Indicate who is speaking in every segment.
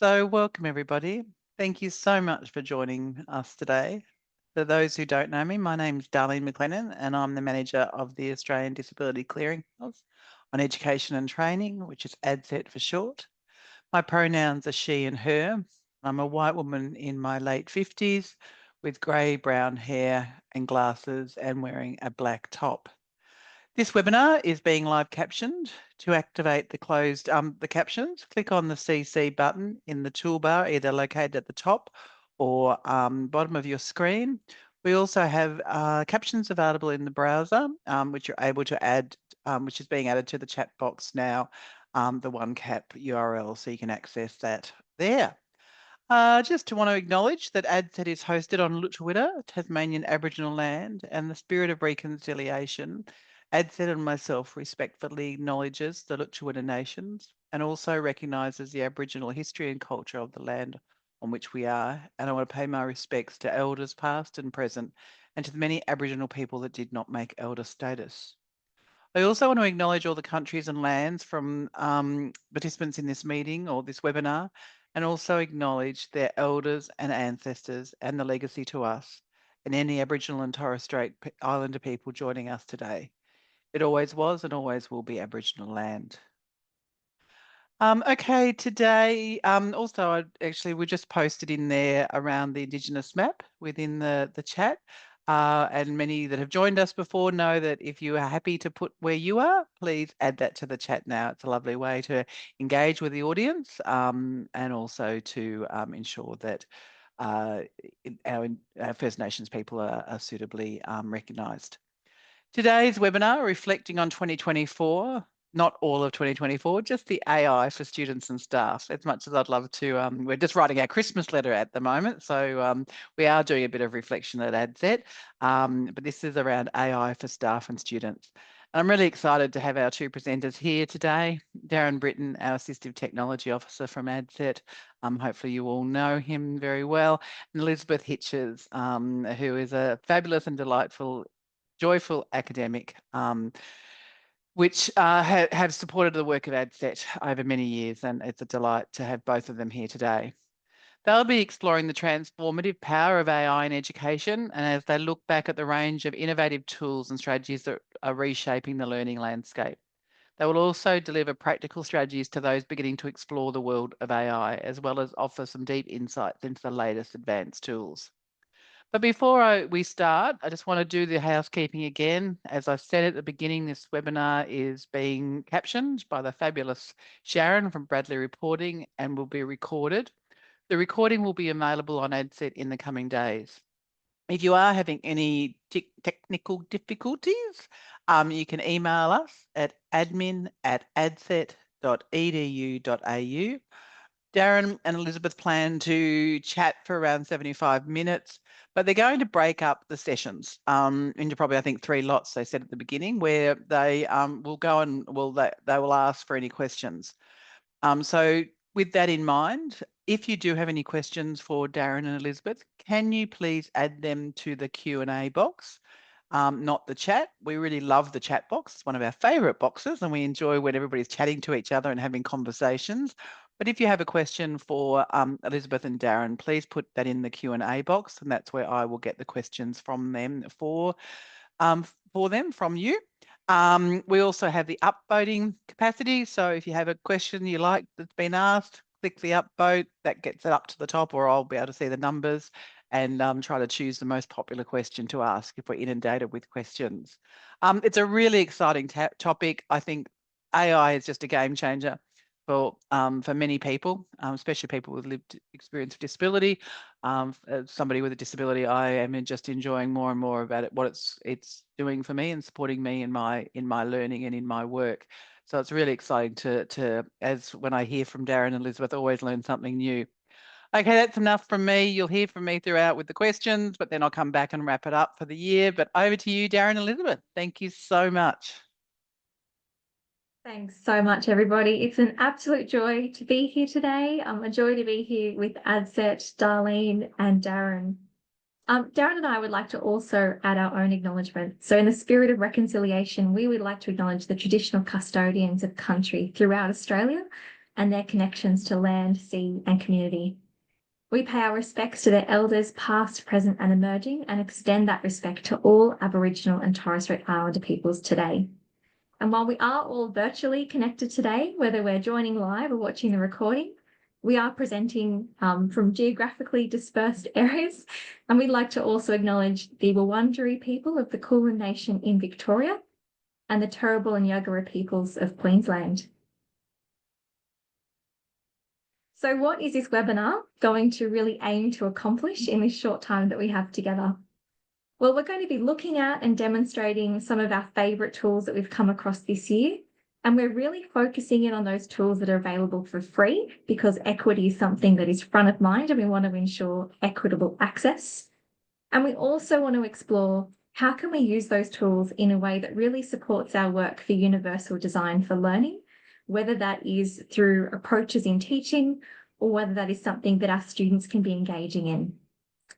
Speaker 1: So welcome everybody. Thank you so much for joining us today. For those who don't know me, my name's Darlene McLennan and I'm the manager of the Australian Disability Clearinghouse on Education and Training, which is ADCET for short. My pronouns are she and her. I'm a white woman in my late 50s with grey-brown hair and glasses and wearing a black top. This webinar is being live captioned. To activate the captions, click on the CC button in the toolbar, either located at the top or bottom of your screen. We also have captions available in the browser, which you're able to add, which is being added to the chat box now, the OneCap URL, so you can access that there. Just to want to acknowledge that ADCET is hosted on Lutruwita, Tasmanian Aboriginal land, and the spirit of reconciliation. ADCET and myself respectfully acknowledges the Lutruwita nations and also recognises the Aboriginal history and culture of the land on which we are. And I want to pay my respects to elders past and present and to the many Aboriginal people that did not make elder status. I also want to acknowledge all the countries and lands from participants in this meeting or this webinar, and also acknowledge their elders and ancestors and the legacy to us and any Aboriginal and Torres Strait Islander people joining us today. It always was and always will be Aboriginal land. Okay, today, also we just posted in there around the Indigenous map within the chat. And many that have joined us before know that if you are happy to put where you are, please add that to the chat now. It's a lovely way to engage with the audience and also to ensure that our First Nations people are suitably recognised. Today's webinar, reflecting on 2024, not all of 2024, just the AI for students and staff. As much as I'd love to, we're just writing our Christmas letter at the moment, so we are doing a bit of reflection at ADCET, but this is around AI for staff and students. And I'm really excited to have our two presenters here today. Darren Britten, our Assistive Technology Officer from ADCET. Hopefully you all know him very well. And Elizabeth Hitches, who is a fabulous and delightful joyful academic, which have supported the work of ADCET over many years, and it's a delight to have both of them here today. They'll be exploring the transformative power of AI in education, and as they look back at the range of innovative tools and strategies that are reshaping the learning landscape. They will also deliver practical strategies to those beginning to explore the world of AI, as well as offer some deep insights into the latest advanced tools. But before we start, I just want to do the housekeeping again. As I said at the beginning, this webinar is being captioned by the fabulous Sharon from Bradley Reporting and will be recorded. The recording will be available on ADCET in the coming days. If you are having any technical difficulties, you can email us at admin@adcet.edu.au. Darren and Elizabeth plan to chat for around 75 minutes, but they're going to break up the sessions into probably, I think, 3 lots, they said at the beginning, where they will go and they will ask for any questions. So with that in mind, if you do have any questions for Darren and Elizabeth, can you please add them to the Q&A box? Not the chat. We really love the chat box. It's one of our favourite boxes and we enjoy when everybody's chatting to each other and having conversations. But if you have a question for Elizabeth and Darren, please put that in the Q&A box and that's where I will get the questions from them for them from you. We also have the upvoting capacity. So if you have a question you like that's been asked, click the upvote, that gets it up to the top, or I'll be able to see the numbers and try to choose the most popular question to ask if we're inundated with questions. It's a really exciting topic. I think AI is just a game changer for many people, especially people with lived experience of disability. As somebody with a disability, I am just enjoying more and more about it, what it's doing for me and supporting me in my learning and in my work. So it's really exciting to as when I hear from Darren and Elizabeth, always learn something new. Okay, that's enough from me. You'll hear from me throughout with the questions, but then I'll come back and wrap it up for the year. But over to you, Darren and Elizabeth. Thank you so much.
Speaker 2: Thanks so much, everybody. It's an absolute joy to be here today. A joy to be here with ADCET, Darlene and Darren. Darren and I would like to also add our own acknowledgement. So in the spirit of reconciliation, we would like to acknowledge the traditional custodians of country throughout Australia and their connections to land, sea, and community. We pay our respects to their elders, past, present, and emerging, and extend that respect to all Aboriginal and Torres Strait Islander peoples today. And while we are all virtually connected today, whether we're joining live or watching the recording, we are presenting from geographically dispersed areas, and we'd like to also acknowledge the Wurundjeri people of the Kulin Nation in Victoria and the Turrbal and Yagara peoples of Queensland. So what is this webinar going to really aim to accomplish in this short time that we have together? Well, we're going to be looking at and demonstrating some of our favourite tools that we've come across this year. And we're really focusing in on those tools that are available for free, because equity is something that is front of mind and we want to ensure equitable access. And we also want to explore how can we use those tools in a way that really supports our work for universal design for learning, whether that is through approaches in teaching or whether that is something that our students can be engaging in.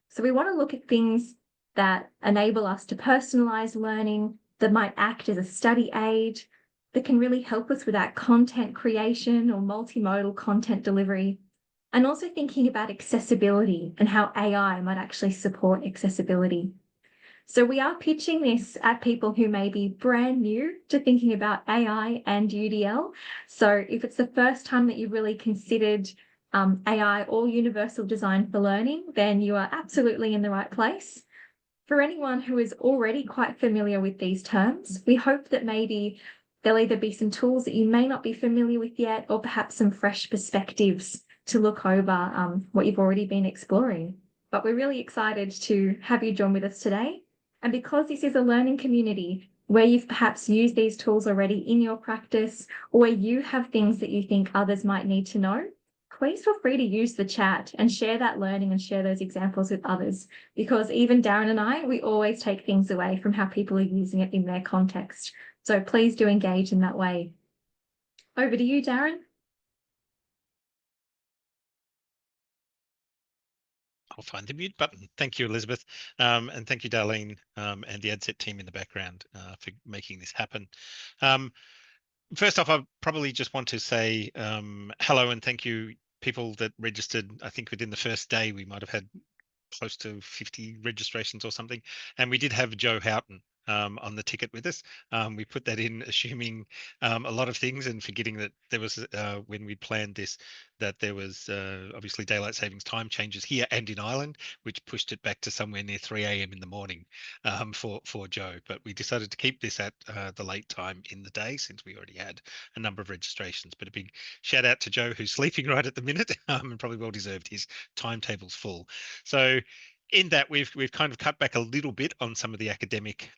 Speaker 2: So we want to look at things that enable us to personalise learning, that might act as a study aid, that can really help us with that content creation or multimodal content delivery, and also thinking about accessibility and how AI might actually support accessibility. So we are pitching this at people who may be brand new to thinking about AI and UDL. So if it's the first time that you've really considered AI or universal design for learning, then you are absolutely in the right place. For anyone who is already quite familiar with these terms, we hope that maybe there'll either be some tools that you may not be familiar with yet, or perhaps some fresh perspectives to look over what you've already been exploring. But we're really excited to have you join with us today. And because this is a learning community where you've perhaps used these tools already in your practice, or where you have things that you think others might need to know, please feel free to use the chat and share that learning and share those examples with others, because even Darren and I, we always take things away from how people are using it in their context. So please do engage in that way. Over to you, Darren.
Speaker 3: I'll find the mute button. Thank you, Elizabeth. And thank you, Darlene, and the ADCET team in the background for making this happen. First off, I probably just want to say hello and thank you, people that registered. I think within the first day, we might have had close to 50 registrations or something. And we did have Joe Houghton on the ticket with us. We put that in assuming a lot of things and forgetting that there was, when we planned this, that there was obviously daylight savings time changes here and in Ireland, which pushed it back to somewhere near 3 a.m. in the morning for Joe. But we decided to keep this at the late time in the day, since we already had a number of registrations. But a big shout out to Joe, who's sleeping right at the minute, and probably well deserved. His timetable's full. So in that, we've kind of cut back a little bit on some of the academic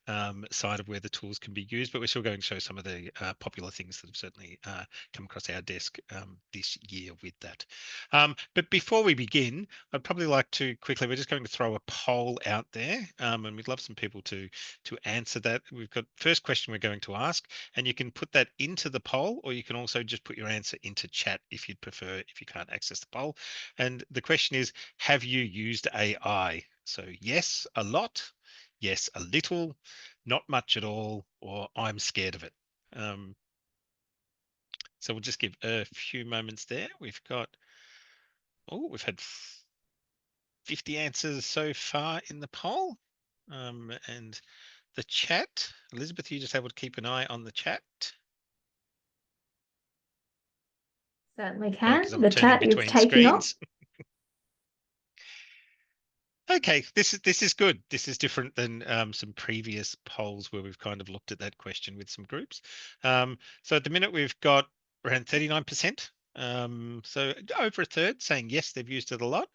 Speaker 3: side of where the tools can be used, but we're still going to show some of the popular things that have certainly come across our desk this year with that. But before we begin, I'd probably like to quickly, we're just going to throw a poll out there, and we'd love some people to answer that. We've got first question we're going to ask, and you can put that into the poll, or you can also just put your answer into chat if you'd prefer, if you can't access the poll. And the question is, have you used AI? So yes, a lot, yes, a little, not much at all, or I'm scared of it. So we'll just give a few moments there. We've had 50 answers so far in the poll. And the chat, Elizabeth, you just able to keep an eye on the chat?
Speaker 2: Certainly can.
Speaker 3: I'm
Speaker 2: The
Speaker 3: turning
Speaker 2: chat is
Speaker 3: between
Speaker 2: taking off.
Speaker 3: screens. Okay, this is good. This is different than some previous polls where we've kind of looked at that question with some groups. So at the minute we've got around 39%. So over a third saying yes, they've used it a lot.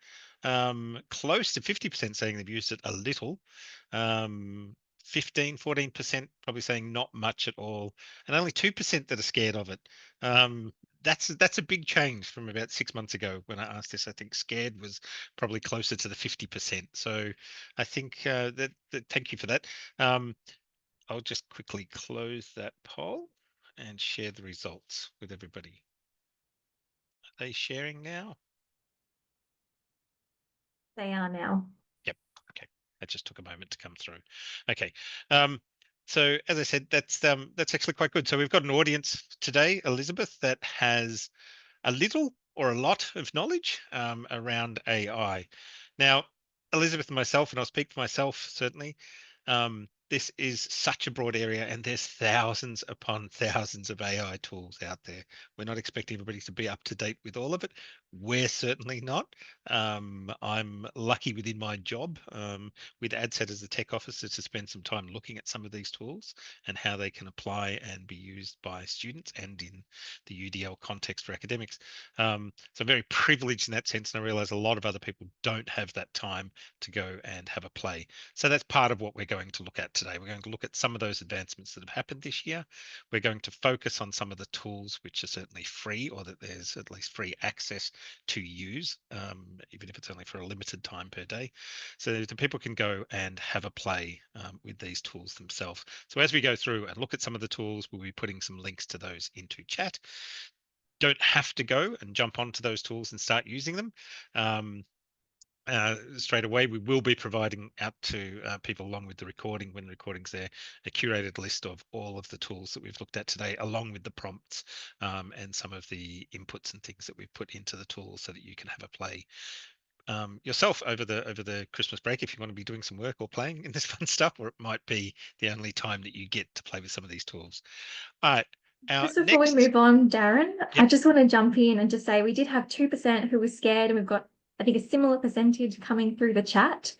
Speaker 3: Close to 50% saying they've used it a little. 14% probably saying not much at all, and only 2% that are scared of it. That's a big change from about 6 months ago when I asked this. I think scared was probably closer to the 50%. So I think that thank you for that. I'll just quickly close that poll and share the results with everybody. Are they sharing now?
Speaker 2: They are now.
Speaker 3: Yep. Okay. That just took a moment to come through. Okay. So as I said, that's actually quite good. So we've got an audience today, Elizabeth, that has a little or a lot of knowledge around AI. Now, Elizabeth and myself, and I'll speak for myself certainly, this is such a broad area, and there's thousands upon thousands of AI tools out there. We're not expecting everybody to be up to date with all of it. We're certainly not. I'm lucky within my job with ADCET as a tech officer to spend some time looking at some of these tools and how they can apply and be used by students and in the UDL context for academics. So I'm very privileged in that sense, and I realize a lot of other people don't have that time to go and have a play. So that's part of what we're going to look at today. We're going to look at some of those advancements that have happened this year. We're going to focus on some of the tools which are certainly free, or that there's at least free access to use, even if it's only for a limited time per day, so that people can go and have a play with these tools themselves. So as we go through and look at some of the tools, we'll be putting some links to those into chat. Don't have to go and jump onto those tools and start using them straight away. We will be providing out to people along with the recording, when the recording's there, a curated list of all of the tools that we've looked at today, along with the prompts and some of the inputs and things that we've put into the tools, so that you can have a play yourself over the Christmas break if you want to be doing some work or playing in this fun stuff, or it might be the only time that you get to play with some of these tools. All right.
Speaker 2: Just before we move on, Darren, I
Speaker 3: Yep.
Speaker 2: just want to jump in and just say we did have 2% who were scared, and we've got, I think, a similar percentage coming through the chat.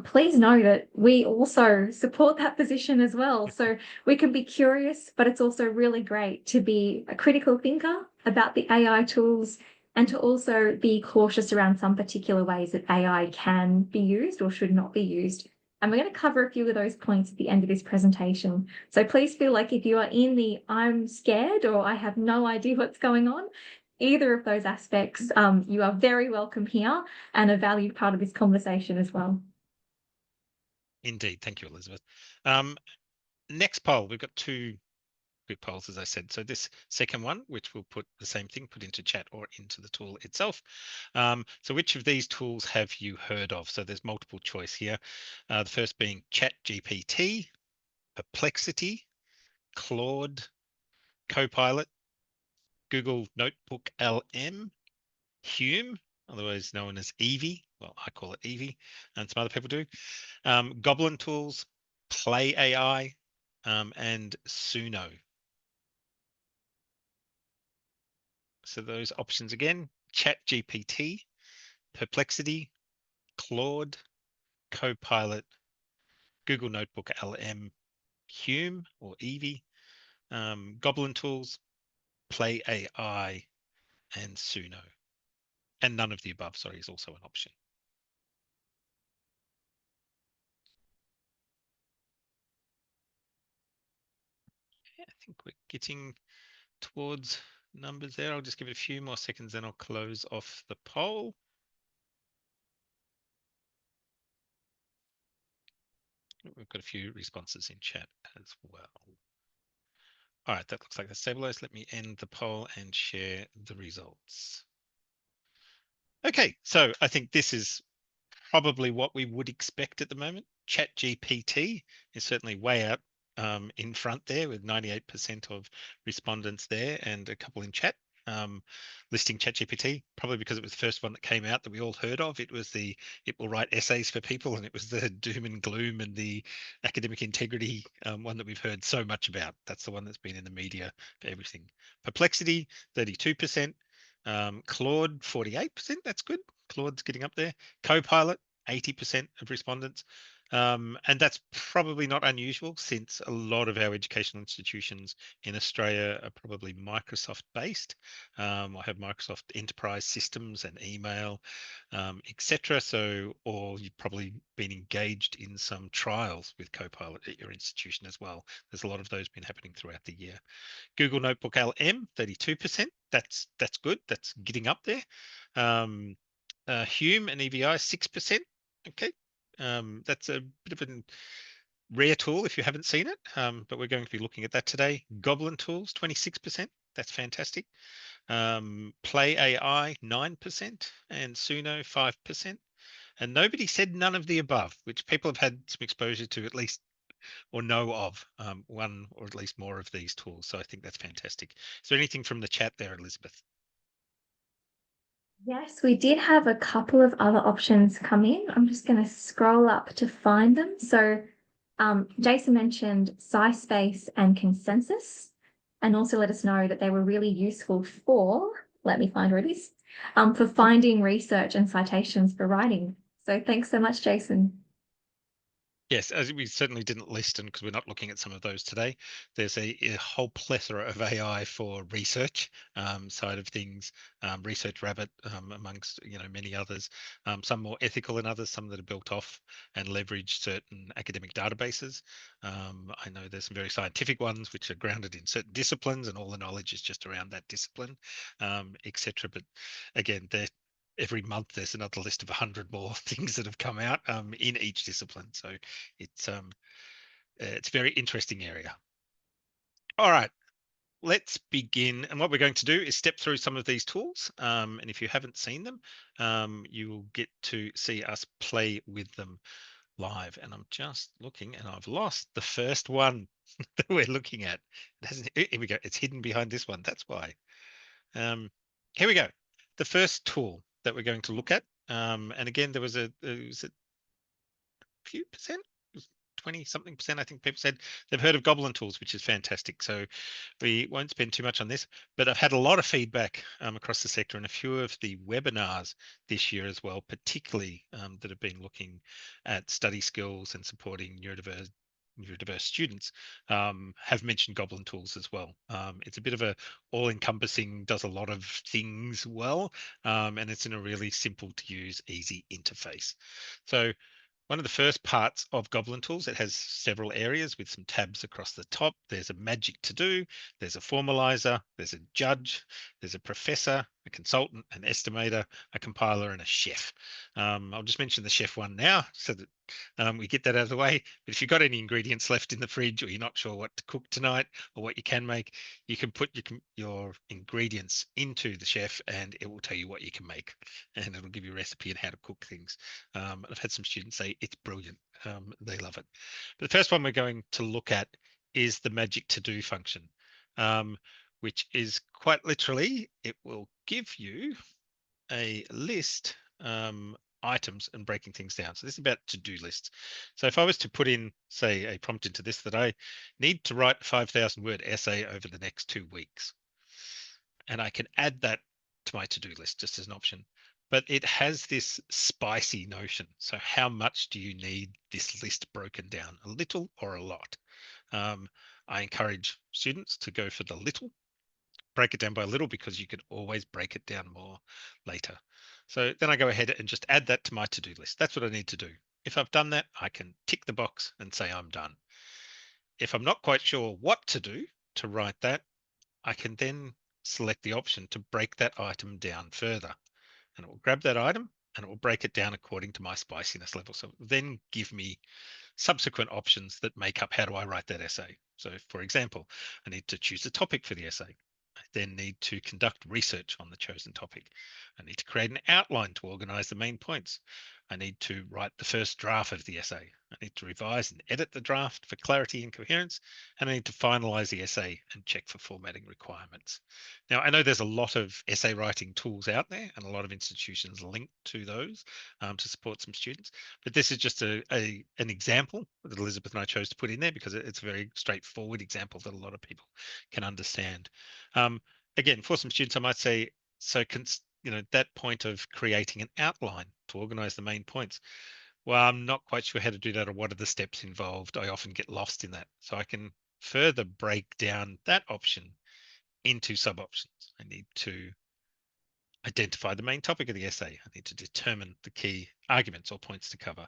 Speaker 2: Please know that we also support that position as well. So we can be curious, but it's also really great to be a critical thinker about the AI tools, and to also be cautious around some particular ways that AI can be used or should not be used. And we're going to cover a few of those points at the end of this presentation. So please feel like if you are in the I'm scared or I have no idea what's going on, either of those aspects, you are very welcome here and a valued part of this conversation as well.
Speaker 3: Indeed. Thank you, Elizabeth. Next poll, we've got two quick polls, as I said. So this second one, which we'll put the same thing, put into chat or into the tool itself. So which of these tools have you heard of? So there's multiple choice here. The first being ChatGPT, Perplexity, Claude, Copilot, Google Notebook LM, Hume, otherwise known as Evie. Well, I call it Evie, and some other people do. Goblin Tools, Play AI, and Suno. So those options again: ChatGPT, Perplexity, Claude, Copilot, Google Notebook LM, Hume or Evie, Goblin Tools, Play AI, and Suno. And none of the above, sorry, is also an option. Yeah, I think we're getting towards numbers there. I'll just give it a few more seconds, then I'll close off the poll. We've got a few responses in chat as well. All right, that looks like that's stabilized. Let me end the poll and share the results. Okay, so I think this is probably what we would expect at the moment. ChatGPT is certainly way out in front there, with 98% of respondents there and a couple in chat listing ChatGPT, probably because it was the first one that came out that we all heard of. It was it will write essays for people, and it was the doom and gloom and the academic integrity one that we've heard so much about. That's the one that's been in the media for everything. Perplexity, 32%. Claude, 48%. That's good. Claude's getting up there. Copilot, 80% of respondents. And that's probably not unusual, since a lot of our educational institutions in Australia are probably Microsoft based, or have Microsoft enterprise systems and email, etc. So, or you've probably been engaged in some trials with Copilot at your institution as well. There's a lot of those been happening throughout the year. Google Notebook LM, 32%. That's good. That's getting up there. Hume and EVI, 6%. Okay. That's a bit of a rare tool if you haven't seen it, but we're going to be looking at that today. Goblin Tools, 26%. That's fantastic. Play AI, 9%, and Suno, 5%. And nobody said none of the above, which people have had some exposure to at least, or know of one or at least more of these tools. So I think that's fantastic. Is there anything from the chat there, Elizabeth?
Speaker 2: Yes, we did have a couple of other options come in. I'm just going to scroll up to find them. So Jason mentioned SciSpace and Consensus, and also let us know that they were really useful for, let me find where it is, for finding research and citations for writing. So thanks so much, Jason.
Speaker 3: Yes, as we certainly didn't list them because we're not looking at some of those today. There's a whole plethora of AI for research side of things, Research Rabbit amongst many others. Some more ethical than others, some that are built off and leverage certain academic databases. I know there's some very scientific ones which are grounded in certain disciplines, and all the knowledge is just around that discipline, etc. But again, every month there's another list of 100 more things that have come out in each discipline. So it's a very interesting area. All right, let's begin. And what we're going to do is step through some of these tools. And if you haven't seen them, you will get to see us play with them live. And I'm just looking, and I've lost the first one that we're looking at. Here we go. It's hidden behind this one. That's why. Here we go. The first tool that we're going to look at, and again, there was a few percent, 20 something percent, I think people said they've heard of Goblin tools, which is fantastic. So we won't spend too much on this, but I've had a lot of feedback across the sector and a few of the webinars this year as well, particularly that have been looking at study skills and supporting neurodiverse students have mentioned Goblin tools as well. It's a bit of a all-encompassing, does a lot of things well, and it's in a really simple to use, easy interface. So one of the first parts of Goblin Tools, it has several areas with some tabs across the top. There's a magic to do, there's a formalizer, there's a judge, there's a professor, a consultant, an estimator, a compiler, and a chef. I'll just mention the chef one now so that we get that out of the way. But if you've got any ingredients left in the fridge, or you're not sure what to cook tonight or what you can make, you can put your ingredients into the chef and it will tell you what you can make, and it'll give you a recipe on how to cook things. I've had some students say it's brilliant. They love it. But the first one we're going to look at is the magic to do function, which is quite literally, it will give you a list items and breaking things down. So this is about to-do lists. So if I was to put in, say, a prompt into this that I need to write a 5,000 word essay over the next 2 weeks, and I can add that to my to-do list just as an option. But it has this spicy notion. So how much do you need this list broken down? A little or a lot? I encourage students to go for the little, break it down by a little, because you can always break it down more later. So then I go ahead and just add that to my to-do list. That's what I need to do. If I've done that, I can tick the box and say I'm done. If I'm not quite sure what to do to write that, I can then select the option to break that item down further, and it will grab that item and it will break it down according to my spiciness level. So then give me subsequent options that make up how do I write that essay. So for example, I need to choose a topic for the essay. I then need to conduct research on the chosen topic. I need to create an outline to organize the main points. I need to write the first draft of the essay. I need to revise and edit the draft for clarity and coherence. And I need to finalize the essay and check for formatting requirements. Now, I know there's a lot of essay writing tools out there and a lot of institutions linked to those to support some students. But this is just an example that Elizabeth and I chose to put in there because it's a very straightforward example that a lot of people can understand. Again, for some students, I might say, so that point of creating an outline to organize the main points. Well, I'm not quite sure how to do that or what are the steps involved. I often get lost in that. So I can further break down that option into sub options. I need to identify the main topic of the essay. I need to determine the key arguments or points to cover.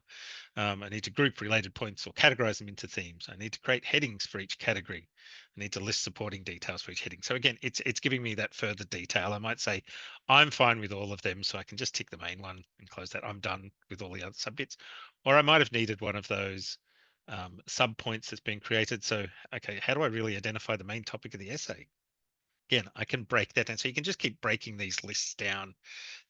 Speaker 3: I need to group related points or categorize them into themes. I need to create headings for each category. I need to list supporting details for each heading. So again, it's giving me that further detail. I might say, I'm fine with all of them, so I can just tick the main one and close that. I'm done with all the other subbits. Or I might have needed one of those sub points that's been created. So, okay, how do I really identify the main topic of the essay? Again, I can break that down. So you can just keep breaking these lists down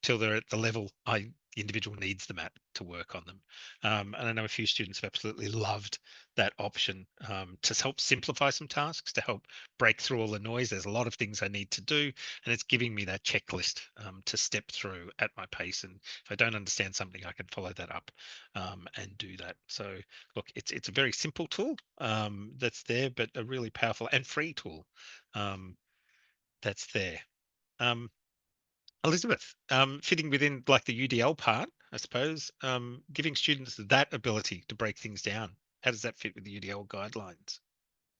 Speaker 3: till they're at the level I the individual needs the map to work on them. And I know a few students have absolutely loved that option to help simplify some tasks, to help break through all the noise. There's a lot of things I need to do, and it's giving me that checklist to step through at my pace. And if I don't understand something, I can follow that up and do that. So look, it's a very simple tool that's there, but a really powerful and free tool that's there. Elizabeth, fitting within like the UDL part, I suppose, giving students that ability to break things down. How does that fit with the UDL guidelines?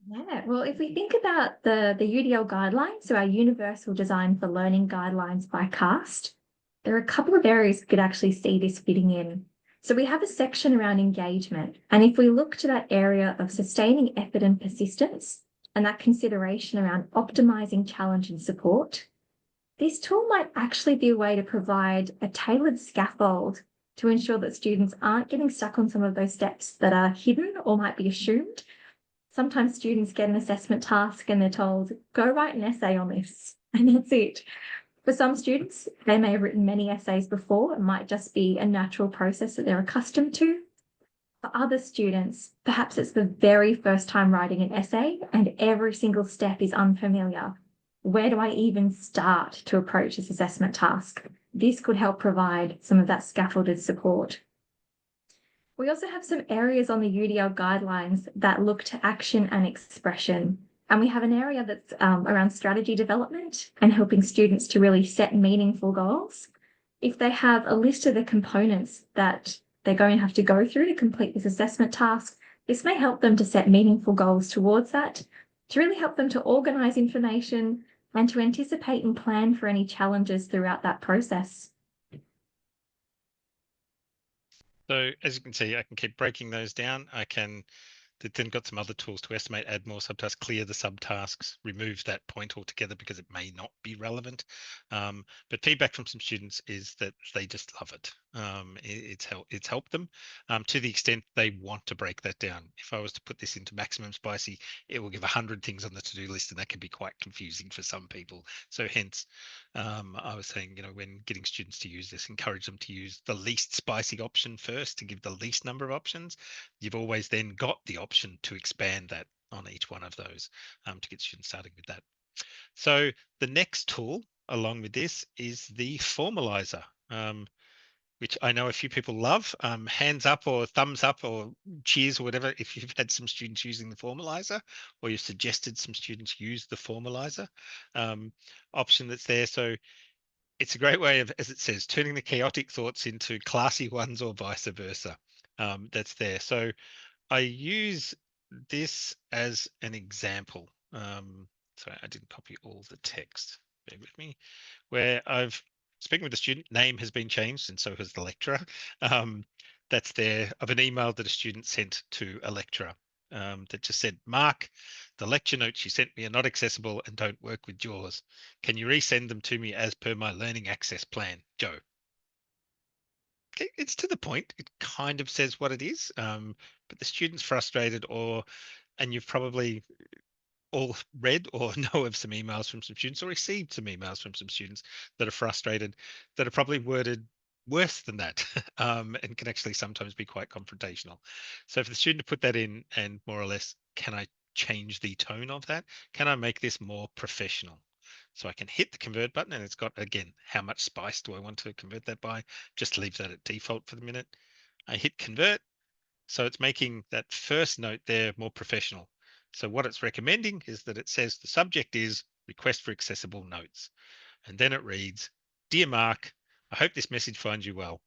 Speaker 2: Yeah, well, if we think about the UDL guidelines, so our Universal Design for Learning Guidelines by CAST, there are a couple of areas we could actually see this fitting in. So we have a section around engagement. And if we look to that area of sustaining effort and persistence, and that consideration around optimizing challenge and support, this tool might actually be a way to provide a tailored scaffold to ensure that students aren't getting stuck on some of those steps that are hidden or might be assumed. Sometimes students get an assessment task and they're told, go write an essay on this, and that's it. For some students, they may have written many essays before. It might just be a natural process that they're accustomed to. For other students, perhaps it's the very first time writing an essay and every single step is unfamiliar. Where do I even start to approach this assessment task? This could help provide some of that scaffolded support. We also have some areas on the UDL guidelines that look to action and expression. And we have an area that's around strategy development and helping students to really set meaningful goals. If they have a list of the components that they're going to have to go through to complete this assessment task, this may help them to set meaningful goals towards that, to really help them to organise information and to anticipate and plan for any challenges throughout that process.
Speaker 3: So as you can see, I can keep breaking those down. I can then got some other tools to estimate, add more subtasks, clear the subtasks, remove that point altogether because it may not be relevant. But feedback from some students is that they just love it. It's helped them to the extent they want to break that down. If I was to put this into maximum spicy, it will give 100 things on the to-do list, and that can be quite confusing for some people. So hence, I was saying, when getting students to use this, encourage them to use the least spicy option first to give the least number of options. You've always then got the option to expand that on each one of those to get students starting with that. So the next tool along with this is the formalizer, which I know a few people love. Hands up or thumbs up or cheers or whatever if you've had some students using the formalizer, or you've suggested some students use the formalizer option that's there. So it's a great way of, as it says, turning the chaotic thoughts into classy ones or vice versa. That's there. So I use this as an example. Sorry, I didn't copy all the text. Bear with me. Where I've speaking with a student, name has been changed, and so has the lecturer. That's there of an email that a student sent to a lecturer that just said, Mark, the lecture notes you sent me are not accessible and don't work with JAWS. Can you resend them to me as per my learning access plan, Joe? It's to the point. It kind of says what it is, but the student's frustrated, and you've probably all read or know of some emails from some students or received some emails from some students that are frustrated, that are probably worded worse than that and can actually sometimes be quite confrontational. So for the student to put that in and more or less, can I change the tone of that? Can I make this more professional? So I can hit the convert button, and it's got, again, how much spice do I want to convert that by? Just leave that at default for the minute. I hit convert. So it's making that first note there more professional. So what it's recommending is that it says the subject is request for accessible notes. And then it reads, Dear Mark, I hope this message finds you well.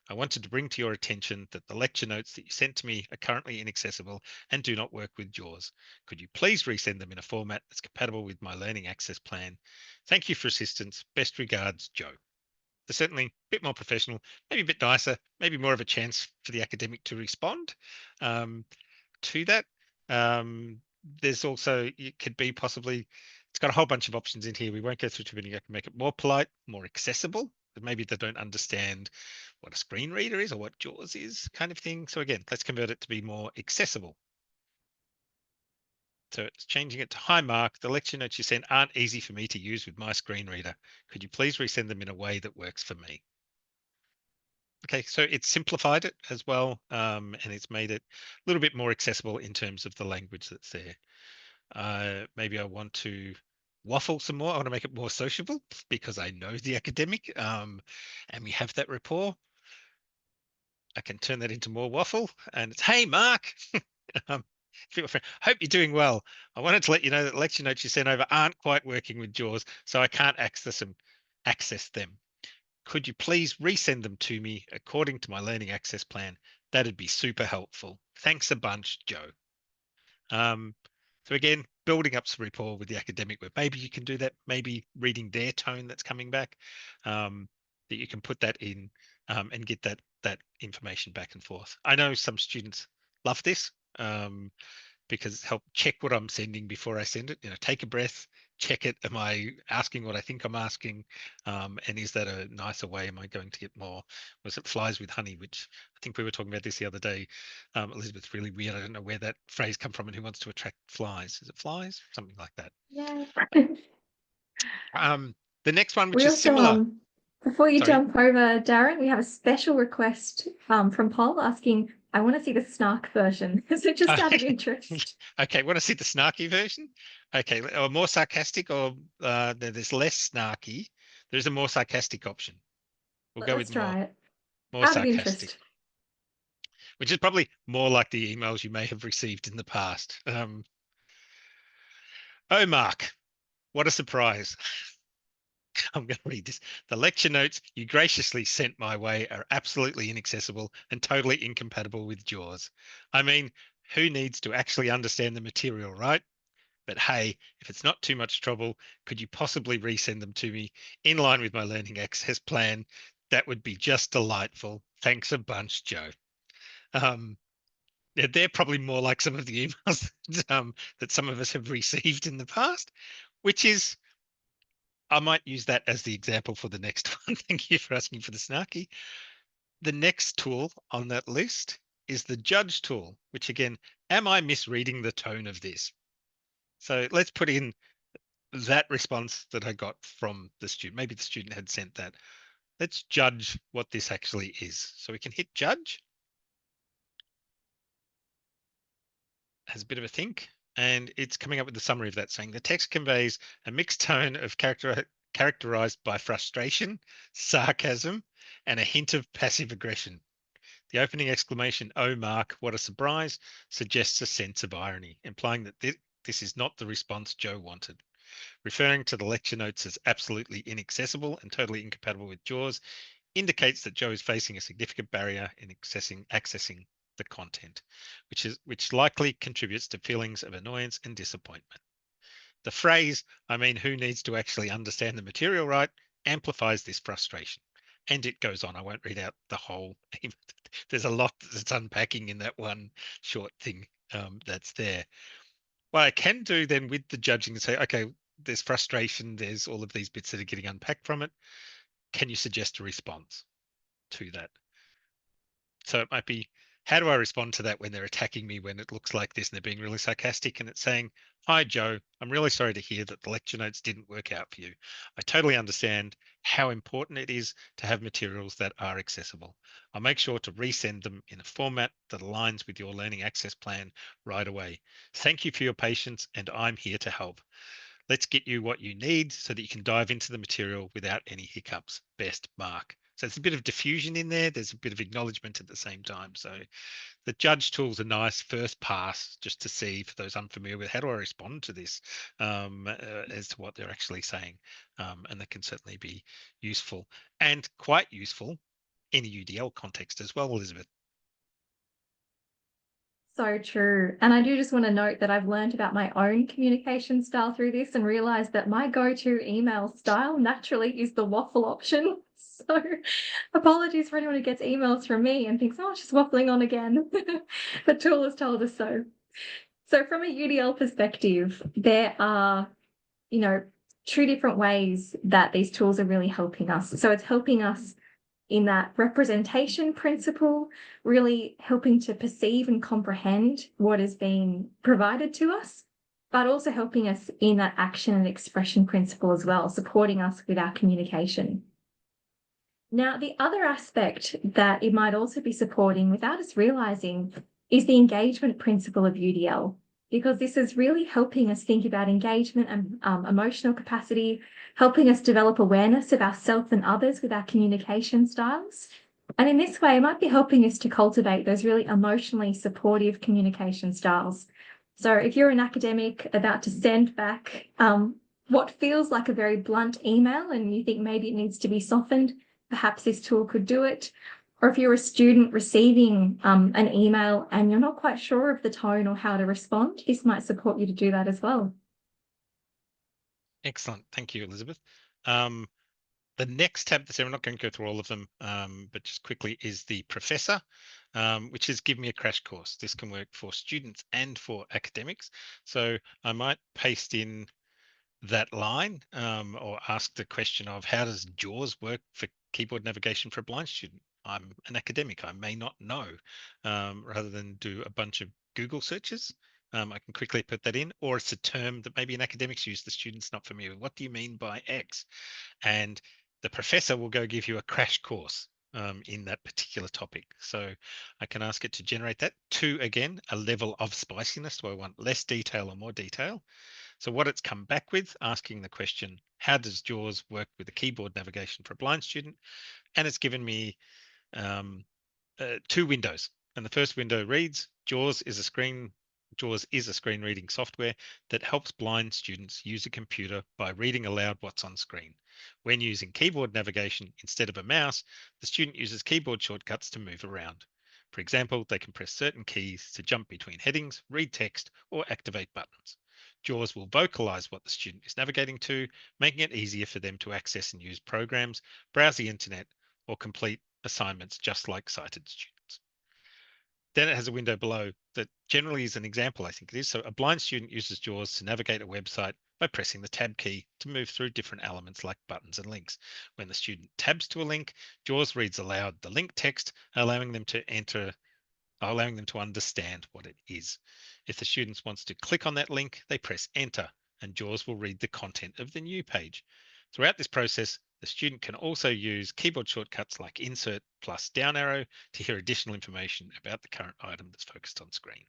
Speaker 3: I wanted to bring to your attention that the lecture notes that you sent to me are currently inaccessible and do not work with JAWS. Could you please resend them in a format that's compatible with my learning access plan? Thank you for assistance. Best regards, Joe. So certainly a bit more professional, maybe a bit nicer, maybe more of a chance for the academic to respond to that. There's also, it could be possibly, it's got a whole bunch of options in here. We won't go through too many. I can make it more polite, more accessible, but maybe they don't understand what a screen reader is or what JAWS is, kind of thing. So again, let's convert it to be more accessible. So it's changing it to, hi Mark, the lecture notes you sent aren't easy for me to use with my screen reader. Could you please resend them in a way that works for me? Okay, so it's simplified it as well, and it's made it a little bit more accessible in terms of the language that's there. Maybe I want to waffle some more. I want to make it more sociable because I know the academic, and we have that rapport. I can turn that into more waffle, and it's, hey, Mark. um, Hope you're doing well. I wanted to let you know that lecture notes you sent over aren't quite working with JAWS, so I can't access them. Could you please resend them to me according to my learning access plan? That'd be super helpful. Thanks a bunch, Joe. So again, building up some rapport with the academic where maybe you can do that, maybe reading their tone that's coming back, that you can put that in and get that information back and forth. I know some students love this because it's helped check what I'm sending before I send it. Take a breath, check it. Am I asking what I think I'm asking? And is that a nicer way? Am I going to get more? Was it flies with honey, which I think we were talking about this the other day. Elizabeth's really weird. I don't know where that phrase come from and who wants to attract flies. Is it flies? Something like that.
Speaker 2: Yeah.
Speaker 3: The next one, which
Speaker 2: We
Speaker 3: is
Speaker 2: also,
Speaker 3: similar.
Speaker 2: before you
Speaker 3: Sorry.
Speaker 2: jump over, Darren, we have a special request from Paul asking, I want to see the snark version. So just out of interest.
Speaker 3: Okay, want to see the snarky version? Okay, or more sarcastic, or there's less snarky. There's a more sarcastic option. We'll go
Speaker 2: Let's
Speaker 3: with more
Speaker 2: try it. Out of
Speaker 3: sarcastic,
Speaker 2: interest.
Speaker 3: which is probably more like the emails you may have received in the past. Oh, Mark, what a surprise. I'm going to read this. The lecture notes you graciously sent my way are absolutely inaccessible and totally incompatible with JAWS. I mean, who needs to actually understand the material, right? But hey, if it's not too much trouble, could you possibly resend them to me in line with my learning access plan? That would be just delightful. Thanks a bunch, Joe. They're probably more like some of the emails that some of us have received in the past, which is, I might use that as the example for the next one. Thank you for asking for the snarky. The next tool on that list is the judge tool, which again, am I misreading the tone of this? So let's put in that response that I got from the student. Maybe the student had sent that. Let's judge what this actually is. So we can hit judge. Has a bit of a think, and it's coming up with the summary of that, saying the text conveys a mixed tone of characterized by frustration, sarcasm, and a hint of passive aggression. The opening exclamation, "Oh, Mark, what a surprise," suggests a sense of irony, implying that this is not the response Joe wanted. Referring to the lecture notes as absolutely inaccessible and totally incompatible with JAWS indicates that Joe is facing a significant barrier in accessing the content, which likely contributes to feelings of annoyance and disappointment. The phrase, I mean, who needs to actually understand the material, right, amplifies this frustration. And it goes on. I won't read out the whole. There's a lot that's unpacking in that one short thing that's there. What I can do then with the judging and say, okay, there's frustration, there's all of these bits that are getting unpacked from it. Can you suggest a response to that? So it might be, how do I respond to that when they're attacking me, when it looks like this and they're being really sarcastic and it's saying, hi, Joe, I'm really sorry to hear that the lecture notes didn't work out for you. I totally understand how important it is to have materials that are accessible. I'll make sure to resend them in a format that aligns with your learning access plan right away. Thank you for your patience, and I'm here to help. Let's get you what you need so that you can dive into the material without any hiccups. Best, Mark. So it's a bit of diffusion in there. There's a bit of acknowledgement at the same time. So the judge tool's a nice first pass just to see, for those unfamiliar with, how do I respond to this as to what they're actually saying. And that can certainly be useful and quite useful in a UDL context as well, Elizabeth.
Speaker 2: So true. And I do just want to note that I've learned about my own communication style through this and realized that my go-to email style naturally is the waffle option. So apologies for anyone who gets emails from me and thinks, oh, she's waffling on again. The tool has told us so. So from a UDL perspective, there are, two different ways that these tools are really helping us. So it's helping us in that representation principle, really helping to perceive and comprehend what is being provided to us, but also helping us in that action and expression principle as well, supporting us with our communication. Now, the other aspect that it might also be supporting without us realizing is the engagement principle of UDL, because this is really helping us think about engagement and emotional capacity, helping us develop awareness of ourselves and others with our communication styles. And in this way, it might be helping us to cultivate those really emotionally supportive communication styles. So if you're an academic about to send back what feels like a very blunt email and you think maybe it needs to be softened, perhaps this tool could do it. Or if you're a student receiving an email and you're not quite sure of the tone or how to respond, this might support you to do that as well.
Speaker 3: Excellent. Thank you, Elizabeth. The next tab, so we're not going to go through all of them, but just quickly, is the Professor, which is Give Me a Crash Course. This can work for students and for academics. So I might paste in that line or ask the question of how does JAWS work for keyboard navigation for a blind student? I'm an academic, I may not know, rather than do a bunch of Google searches. I can quickly put that in, or it's a term that maybe an academic's use, the student's not familiar with. What do you mean by X? And the professor will go give you a crash course in that particular topic. So I can ask it to generate that to, again, a level of spiciness. Do I want less detail or more detail? So what it's come back with, asking the question, how does JAWS work with the keyboard navigation for a blind student? And it's given me two windows. And the first window reads, JAWS is a screen reading software that helps blind students use a computer by reading aloud what's on screen. When using keyboard navigation instead of a mouse, the student uses keyboard shortcuts to move around. For example, they can press certain keys to jump between headings, read text, or activate buttons. JAWS will vocalize what the student is navigating to, making it easier for them to access and use programs, browse the internet, or complete assignments just like sighted students. Then it has a window below that generally is an example, I think it is. So a blind student uses JAWS to navigate a website by pressing the tab key to move through different elements like buttons and links. When the student tabs to a link, JAWS reads aloud the link text, allowing them to understand what it is. If the students wants to click on that link, they press enter and JAWS will read the content of the new page. Throughout this process, the student can also use keyboard shortcuts like insert plus down arrow to hear additional information about the current item that's focused on screen.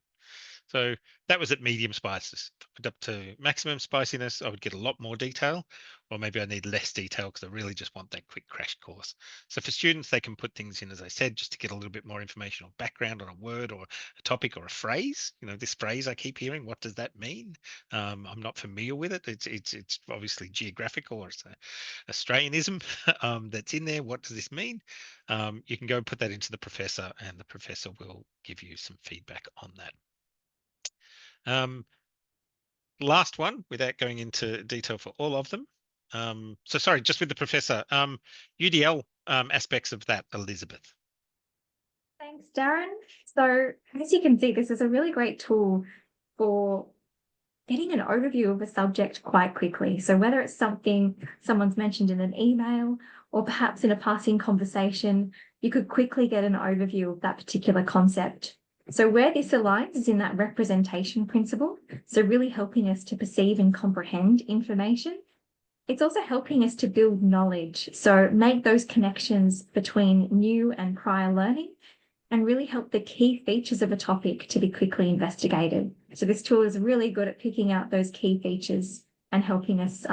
Speaker 3: So that was at medium spices. Put up to maximum spiciness, I would get a lot more detail, or maybe I need less detail because I really just want that quick crash course. So for students, they can put things in, as I said, just to get a little bit more information or background on a word or a topic or a phrase. You know, this phrase I keep hearing, what does that mean? I'm not familiar with it. It's obviously geographical or it's a Australianism that's in there. What does this mean? You can go and put that into the professor and the professor will give you some feedback on that. Last one, without going into detail for all of them. So sorry, just with the professor, UDL aspects of that, Elizabeth.
Speaker 2: Thanks, Darren. So as you can see, this is a really great tool for getting an overview of a subject quite quickly. So whether it's something someone's mentioned in an email or perhaps in a passing conversation, you could quickly get an overview of that particular concept. So where this aligns is in that representation principle. So really helping us to perceive and comprehend information. It's also helping us to build knowledge. So make those connections between new and prior learning and really help the key features of a topic to be quickly investigated. So this tool is really good at picking out those key features and helping us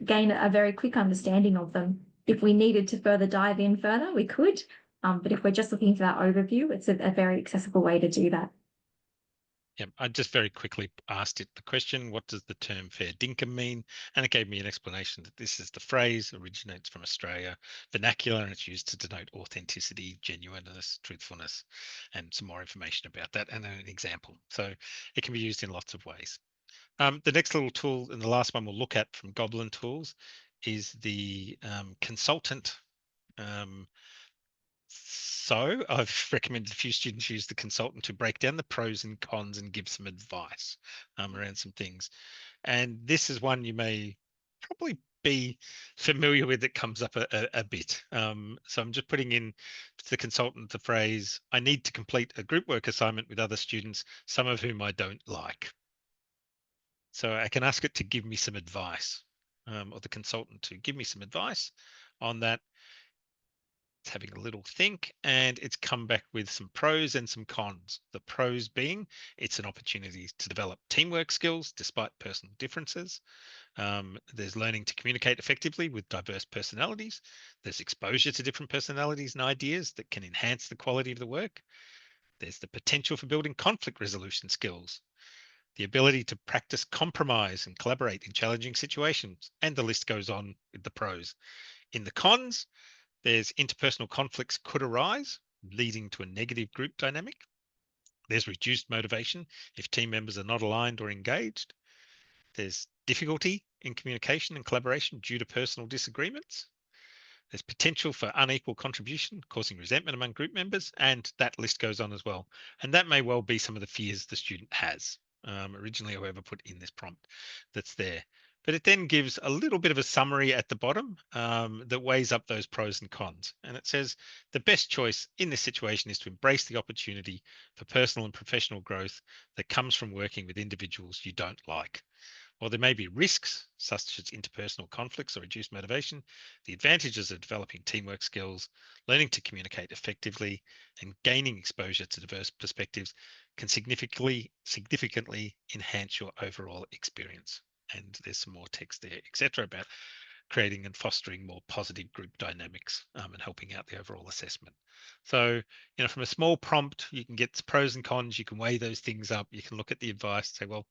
Speaker 2: gain a very quick understanding of them. If we needed to further dive in further, we could. But if we're just looking for that overview, it's a very accessible way to do that.
Speaker 3: Yeah, I just very quickly asked it the question, what does the term fair dinkum mean? And it gave me an explanation that this is the phrase, originates from Australia, vernacular, and it's used to denote authenticity, genuineness, truthfulness, and some more information about that and an example. So it can be used in lots of ways. The next little tool and the last one we'll look at from Goblin Tools is the consultant. So I've recommended a few students use the consultant to break down the pros and cons and give some advice around some things. And this is one you may probably be familiar with that comes up a bit. So I'm just putting in to the consultant the phrase, I need to complete a group work assignment with other students, some of whom I don't like. So I can ask it to give me some advice or the consultant to give me some advice on that. It's having a little think, and it's come back with some pros and some cons. The pros being it's an opportunity to develop teamwork skills despite personal differences. There's learning to communicate effectively with diverse personalities. There's exposure to different personalities and ideas that can enhance the quality of the work. There's the potential for building conflict resolution skills, the ability to practice compromise and collaborate in challenging situations, and the list goes on with the pros. In the cons, there's interpersonal conflicts could arise, leading to a negative group dynamic. There's reduced motivation if team members are not aligned or engaged. There's difficulty in communication and collaboration due to personal disagreements. There's potential for unequal contribution, causing resentment among group members, and that list goes on as well. And that may well be some of the fears the student has. Originally, whoever put in this prompt that's there. But it then gives a little bit of a summary at the bottom that weighs up those pros and cons. And it says the best choice in this situation is to embrace the opportunity for personal and professional growth that comes from working with individuals you don't like. While there may be risks, such as interpersonal conflicts or reduced motivation, the advantages of developing teamwork skills, learning to communicate effectively, and gaining exposure to diverse perspectives can significantly enhance your overall experience. And there's some more text there, etc., about creating and fostering more positive group dynamics and helping out the overall assessment. So, from a small prompt, you can get pros and cons. You can weigh those things up. You can look at the advice, say, well,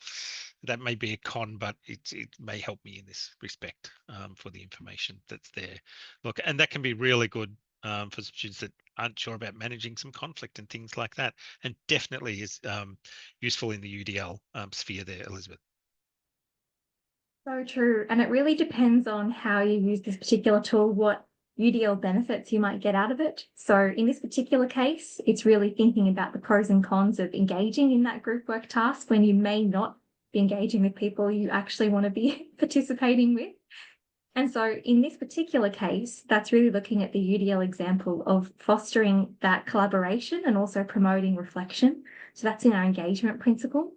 Speaker 3: that may be a con, but it may help me in this respect for the information that's there. Look, and that can be really good for students that aren't sure about managing some conflict and things like that, and definitely is useful in the UDL sphere there, Elizabeth.
Speaker 2: So true. And it really depends on how you use this particular tool, what UDL benefits you might get out of it. So in this particular case, it's really thinking about the pros and cons of engaging in that group work task when you may not be engaging with people you actually want to be participating with. And so in this particular case, that's really looking at the UDL example of fostering that collaboration and also promoting reflection. So that's in our engagement principle.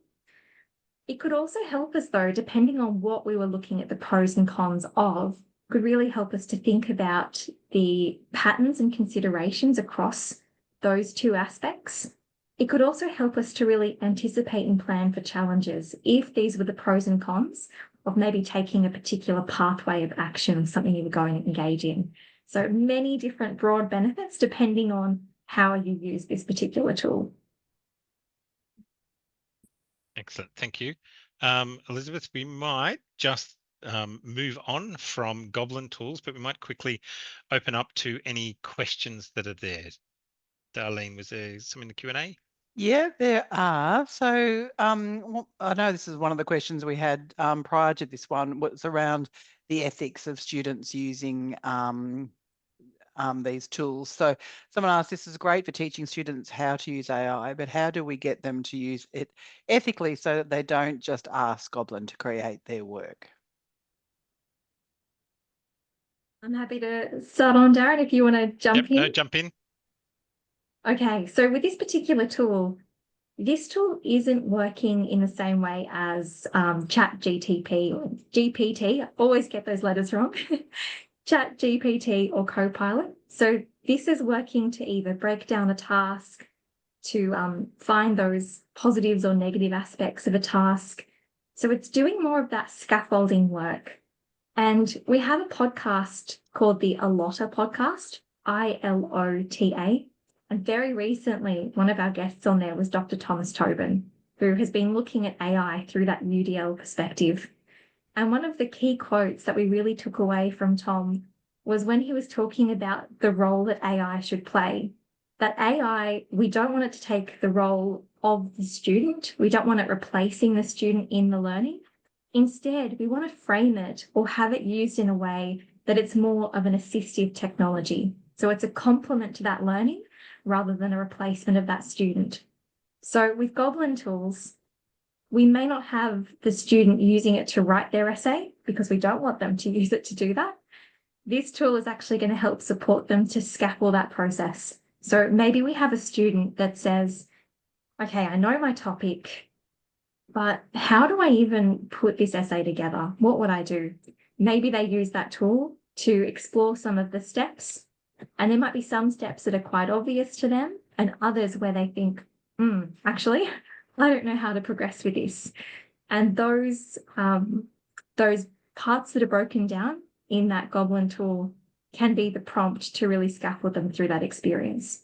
Speaker 2: It could also help us, though, depending on what we were looking at the pros and cons of, could really help us to think about the patterns and considerations across those two aspects. It could also help us to really anticipate and plan for challenges if these were the pros and cons of maybe taking a particular pathway of action, something you were going to engage in. So many different broad benefits depending on how you use this particular tool.
Speaker 3: Excellent. Thank you. Elizabeth, we might just move on from Goblin tools, but we might quickly open up to any questions that are there. Darlene, was there some in the Q&A?
Speaker 1: Yeah, there are. So I know this is one of the questions we had prior to this one, was around the ethics of students using these tools. So someone asked, this is great for teaching students how to use AI, but how do we get them to use it ethically so that they don't just ask Goblin to create their work?
Speaker 2: I'm happy to start on, Darren, if you want to jump in.
Speaker 3: No, jump in.
Speaker 2: Okay, so with this particular tool, this tool isn't working in the same way as ChatGPT or GPT. I always get those letters wrong. ChatGPT or Copilot. So this is working to either break down a task, to find those positives or negative aspects of a task. So it's doing more of that scaffolding work. And we have a podcast called the ILOTA podcast, ILOTA. And very recently, one of our guests on there was Dr. Thomas Tobin, who has been looking at AI through that UDL perspective. And one of the key quotes that we really took away from Tom was when he was talking about the role that AI should play. That AI, we don't want it to take the role of the student. We don't want it replacing the student in the learning. Instead, we want to frame it or have it used in a way that it's more of an assistive technology. So it's a complement to that learning rather than a replacement of that student. So with Goblin tools, we may not have the student using it to write their essay because we don't want them to use it to do that. This tool is actually going to help support them to scaffold that process. So maybe we have a student that says, okay, I know my topic, but how do I even put this essay together? What would I do? Maybe they use that tool to explore some of the steps And there might be some steps that are quite obvious to them and others where they think, actually, I don't know how to progress with this. And those parts that are broken down in that Goblin tool can be the prompt to really scaffold them through that experience.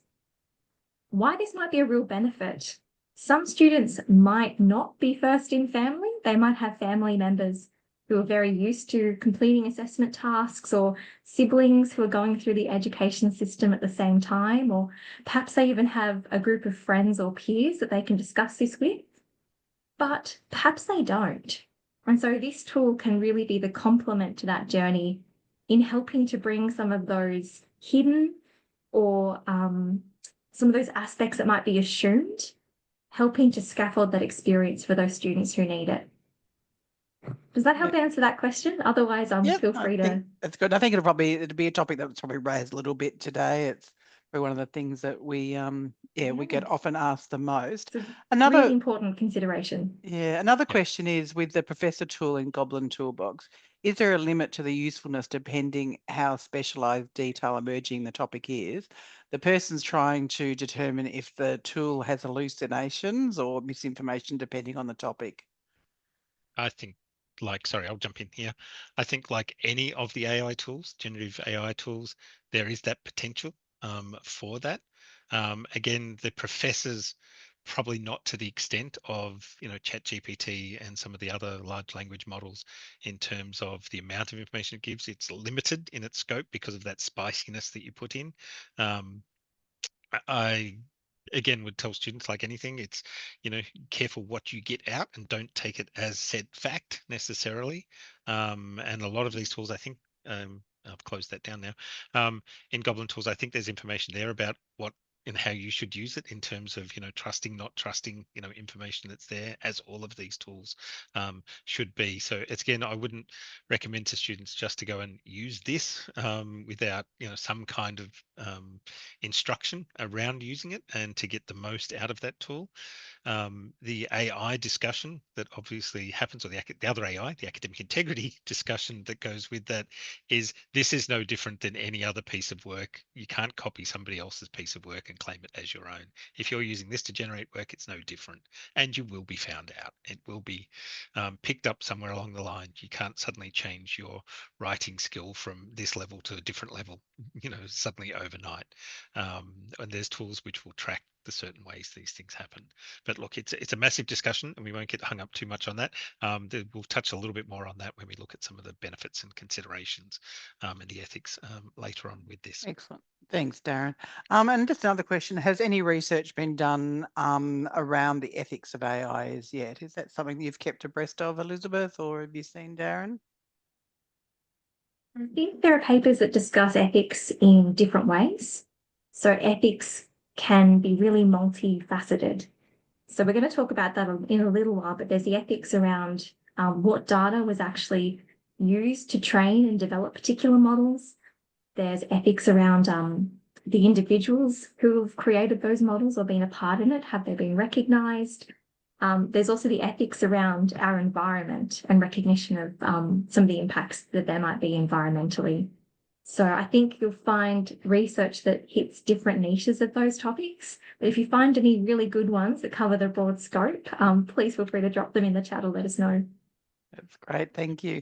Speaker 2: Why this might be a real benefit. Some students might not be first in family. They might have family members who are very used to completing assessment tasks, or siblings who are going through the education system at the same time, or perhaps they even have a group of friends or peers that they can discuss this with, but perhaps they don't. And so this tool can really be the complement to that journey in helping to bring some of those hidden or some of those aspects that might be assumed, helping to scaffold that experience for those students who need it. Does that help answer that question? Otherwise, feel free to.
Speaker 1: That's good. I think it'd be a topic that's probably raised a little bit today. It's probably one of the things that we we get often asked the most.
Speaker 2: Another really important consideration.
Speaker 1: Yeah, another question is, with the Professor tool in Goblin Toolbox, is there a limit to the usefulness depending how specialised detail emerging the topic is? The person's trying to determine if the tool has hallucinations or misinformation depending on the topic.
Speaker 3: I think, sorry, I'll jump in here. I think like any of the AI tools, generative AI tools, there is that potential for that. Again, the professors probably not to the extent of, ChatGPT and some of the other large language models in terms of the amount of information it gives. It's limited in its scope because of that spiciness that you put in. I again would tell students, like anything, it's careful what you get out and don't take it as said fact necessarily. And a lot of these tools, I think, I've closed that down now. In Goblin tools, I think there's information there about what and how you should use it in terms of trusting, not trusting information that's there, as all of these tools should be. So it's, again, I wouldn't recommend to students just to go and use this without some kind of instruction around using it and to get the most out of that tool. The AI discussion that obviously happens, or the other AI, the academic integrity discussion that goes with that, is this is no different than any other piece of work. You can't copy somebody else's piece of work and claim it as your own. If you're using this to generate work, it's no different, and you will be found out. It will be picked up somewhere along the line. You can't suddenly change your writing skill from this level to a different level, suddenly overnight. And there's tools which will track the certain ways these things happen. But look, it's a massive discussion, and we won't get hung up too much on that. We'll touch a little bit more on that when we look at some of the benefits and considerations and the ethics later on with this.
Speaker 1: Excellent. Thanks, Darren. And just another question, has any research been done around the ethics of AI as yet? Is that something you've kept abreast of, Elizabeth, or have you seen, Darren?
Speaker 2: I think there are papers that discuss ethics in different ways. So ethics can be really multifaceted. So we're going to talk about that in a little while, but there's the ethics around what data was actually used to train and develop particular models. There's ethics around the individuals who have created those models or been a part in it. Have they been recognised? There's also the ethics around our environment and recognition of some of the impacts that there might be environmentally. So I think you'll find research that hits different niches of those topics. But if you find any really good ones that cover the broad scope, please feel free to drop them in the chat or let us know.
Speaker 1: That's great. Thank you.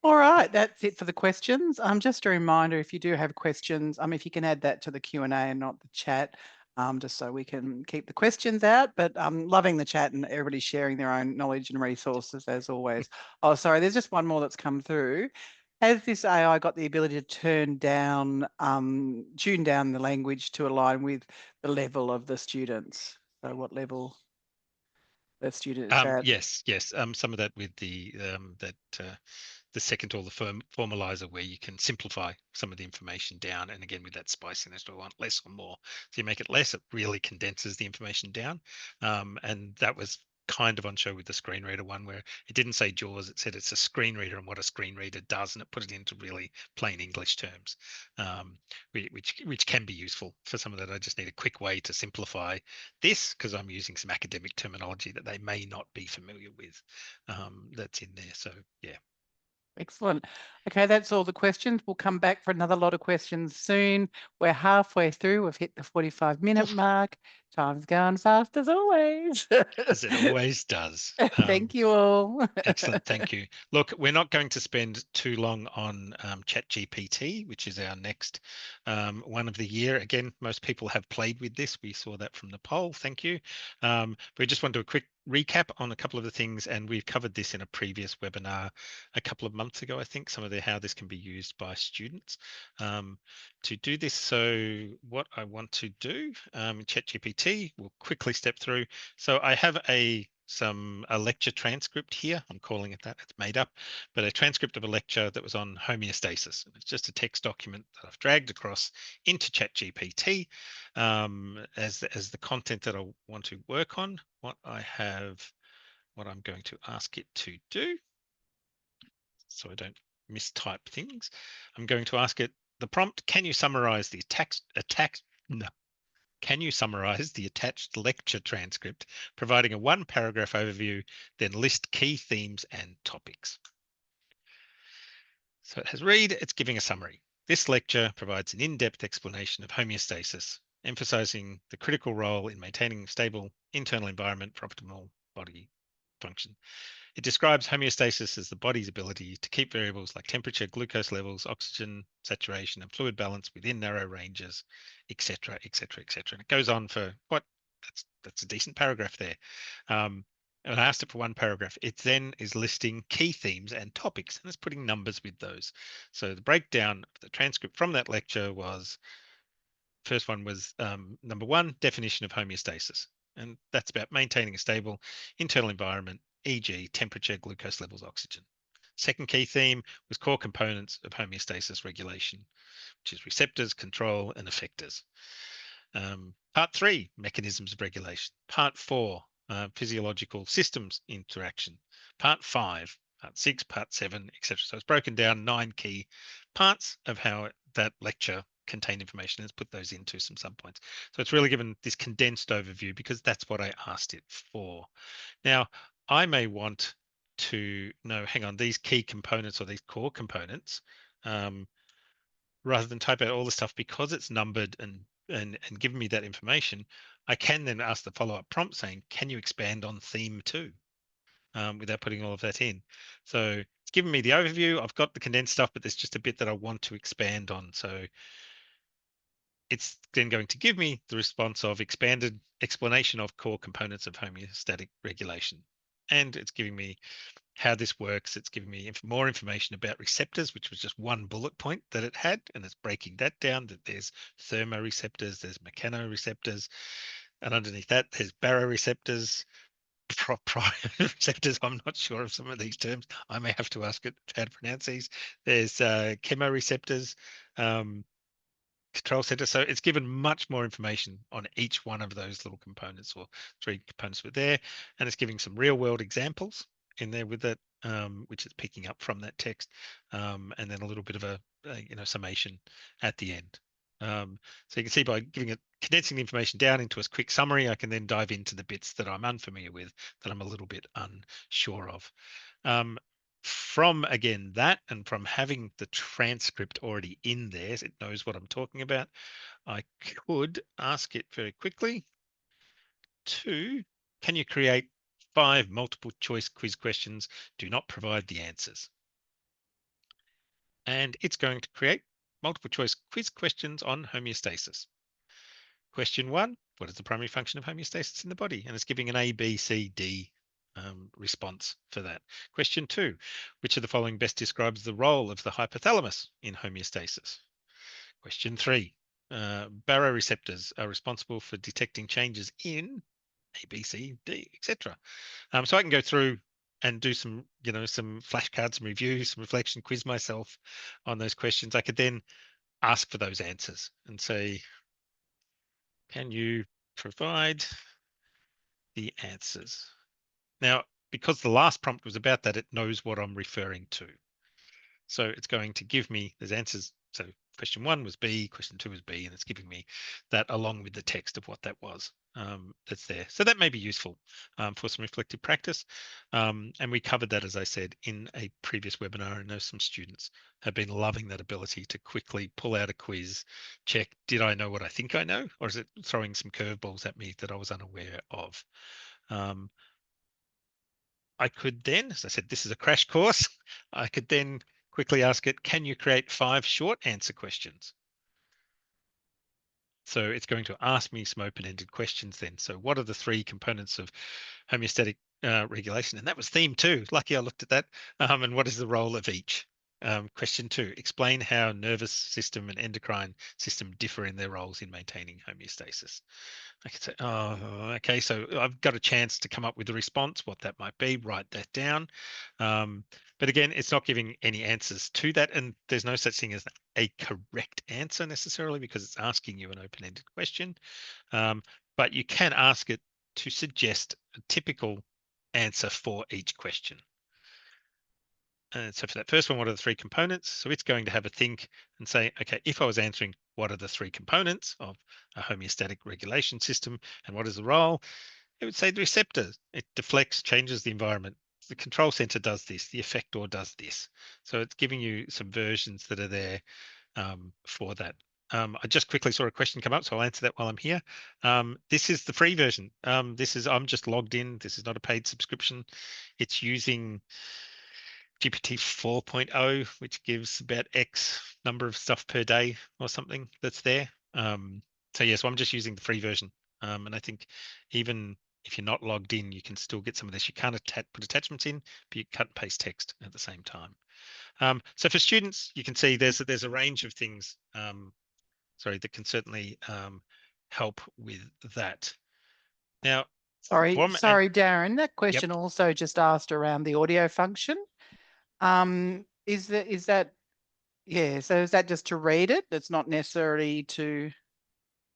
Speaker 1: All right, that's it for the questions. Just a reminder, if you do have questions, if you can add that to the Q&A and not the chat, just so we can keep the questions out. But I'm loving the chat and everybody sharing their own knowledge and resources as always. Oh, sorry, there's just one more that's come through. Has this AI got the ability to tune down the language to align with the level of the students? So what level the student is at?
Speaker 3: Yes. Some of that with the the second tool, the formalizer, where you can simplify some of the information down. And again, with that spiciness, do I want less or more? So you make it less, it really condenses the information down. And that was kind of on show with the screen reader one, where it didn't say JAWS, it said it's a screen reader and what a screen reader does, and it put it into really plain English terms, which can be useful for some of that. I just need a quick way to simplify this because I'm using some academic terminology that they may not be familiar with, that's in there. So yeah.
Speaker 1: Excellent. Okay, that's all the questions. We'll come back for another lot of questions soon. We're halfway through. We've hit the 45-minute mark. Time's going fast as always.
Speaker 3: As it always does.
Speaker 1: Thank you all.
Speaker 3: Excellent, thank you. Look, we're not going to spend too long on ChatGPT, which is our next one of the year. Again, most people have played with this. We saw that from the poll. Thank you. We just want to do a quick recap on a couple of the things, and we've covered this in a previous webinar a couple of months ago, I think, some of how this can be used by students to do this. So what I want to do in ChatGPT, we'll quickly step through. So I have a lecture transcript here. I'm calling it that. It's made up, but a transcript of a lecture that was on homeostasis. It's just a text document that I've dragged across into ChatGPT as the content that I want to work on. What I'm going to ask it to do, so I don't mistype things. I'm going to ask it the prompt: can you summarize the Can you summarize the attached lecture transcript, providing a one-paragraph overview, then list key themes and topics? So it has read, it's giving a summary. This lecture provides an in-depth explanation of homeostasis, emphasizing the critical role in maintaining a stable internal environment for optimal body function. It describes homeostasis as the body's ability to keep variables like temperature, glucose levels, oxygen saturation, and fluid balance within narrow ranges, etc., etc., etc. And it goes on for that's a decent paragraph there. And I asked it for one paragraph. It then is listing key themes and topics, and it's putting numbers with those. So the breakdown of the transcript from that lecture was, first one was number one, definition of homeostasis. And that's about maintaining a stable internal environment, e.g. temperature, glucose levels, oxygen. Second key theme was core components of homeostasis regulation, which is receptors, control, and effectors. Part 3, mechanisms of regulation. Part 4, physiological systems interaction. Part 5, Part 6, Part 7, etc. So it's broken down 9 key parts of how that lecture contained information. Let's put those into some subpoints. So it's really given this condensed overview because that's what I asked it for. Now, I may want to know, hang on, these key components or these core components, rather than type out all the stuff, because it's numbered and giving me that information, I can then ask the follow-up prompt saying, can you expand on theme 2? Without putting all of that in. So it's given me the overview. I've got the condensed stuff, but there's just a bit that I want to expand on. So it's then going to give me the response of expanded explanation of core components of homeostatic regulation. And it's giving me how this works. It's giving me more information about receptors, which was just one bullet point that it had, and it's breaking that down, that there's thermoreceptors, there's mechanoreceptors, and underneath that there's baroreceptors, receptors. I'm not sure of some of these terms. I may have to ask it how to pronounce these. There's chemoreceptors, control center. So it's given much more information on each one of those little components, or 3 components were there, and it's giving some real world examples in there with it, which is picking up from that text, and then a little bit of a summation at the end. So you can see by giving it, condensing the information down into a quick summary, I can then dive into the bits that I'm unfamiliar with, that I'm a little bit unsure of. From again that, and from having the transcript already in there, so it knows what I'm talking about, I could ask it very quickly to, can you create 5 multiple choice quiz questions? Do not provide the answers. And it's going to create multiple choice quiz questions on homeostasis. Question 1, what is the primary function of homeostasis in the body? And it's giving an A, B, C, D response for that. Question 2, which of the following best describes the role of the hypothalamus in homeostasis? Question 3, baroreceptors are responsible for detecting changes in A, B, C, D, etc. So I can go through and do some, some flashcards, some reviews, some reflection, quiz myself on those questions. I could then ask for those answers and say, can you provide the answers? Now, because the last prompt was about that, it knows what I'm referring to. So it's going to give me those answers. So question 1 was B, question 2 was B, and it's giving me that along with the text of what that was that's there. So that may be useful for some reflective practice. And we covered that, as I said, in a previous webinar. I know some students have been loving that ability to quickly pull out a quiz, check, did I know what I think I know, or is it throwing some curveballs at me that I was unaware of? I could then, as I said, this is a crash course. I could then quickly ask it, can you create 5 short answer questions? So it's going to ask me some open-ended questions then. So what are the 3 components of homeostatic regulation? And that was theme 2. Lucky I looked at that. And what is the role of each? Question 2, explain how nervous system and endocrine system differ in their roles in maintaining homeostasis. I could say, oh, okay, so I've got a chance to come up with a response, what that might be, write that down. But again, it's not giving any answers to that. And there's no such thing as a correct answer necessarily because it's asking you an open-ended question. But you can ask it to suggest a typical answer for each question. And so for that first one, what are the 3 components? So it's going to have a think and say, okay, if I was answering what are the 3 components of a homeostatic regulation system and what is the role, it would say the receptor. It deflects, changes the environment. The control center does this, the effector does this. So it's giving you some versions that are there for that. I just quickly saw a question come up, so I'll answer that while I'm here. This is the free version. I'm just logged in. This is not a paid subscription. It's using GPT 4.0, which gives about X number of stuff per day or something that's there. So yeah, so I'm just using the free version. And I think even if you're not logged in, you can still get some of this. You can't put attachments in, but you cut and paste text at the same time. So for students, you can see there's a range of things, that can certainly help with that. Now,
Speaker 1: Sorry, Darren, that question also just asked around the audio function. Is that yeah, so is that just to read it? It's not necessarily to.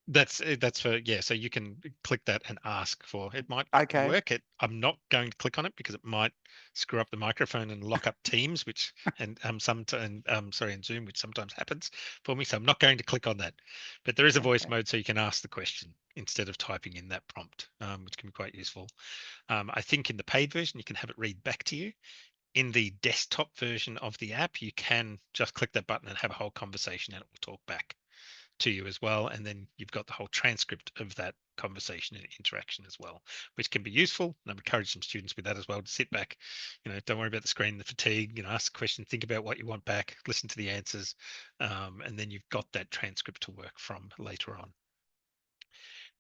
Speaker 3: That's for, yeah, so you can click that and ask for it. Might work. I'm not going to click on it because it might screw up the microphone and lock up Teams, which and Zoom, which sometimes happens for me. So I'm not going to click on that. But there is a voice mode, so you can ask the question instead of typing in that prompt, which can be quite useful. I think in the paid version you can have it read back to you. In the desktop version of the app, you can just click that button and have a whole conversation and it will talk back to you as well. And then you've got the whole transcript of that conversation and interaction as well, which can be useful. And I've encouraged some students with that as well to sit back, don't worry about the screen, the fatigue, ask the question, think about what you want back, listen to the answers. And then you've got that transcript to work from later on.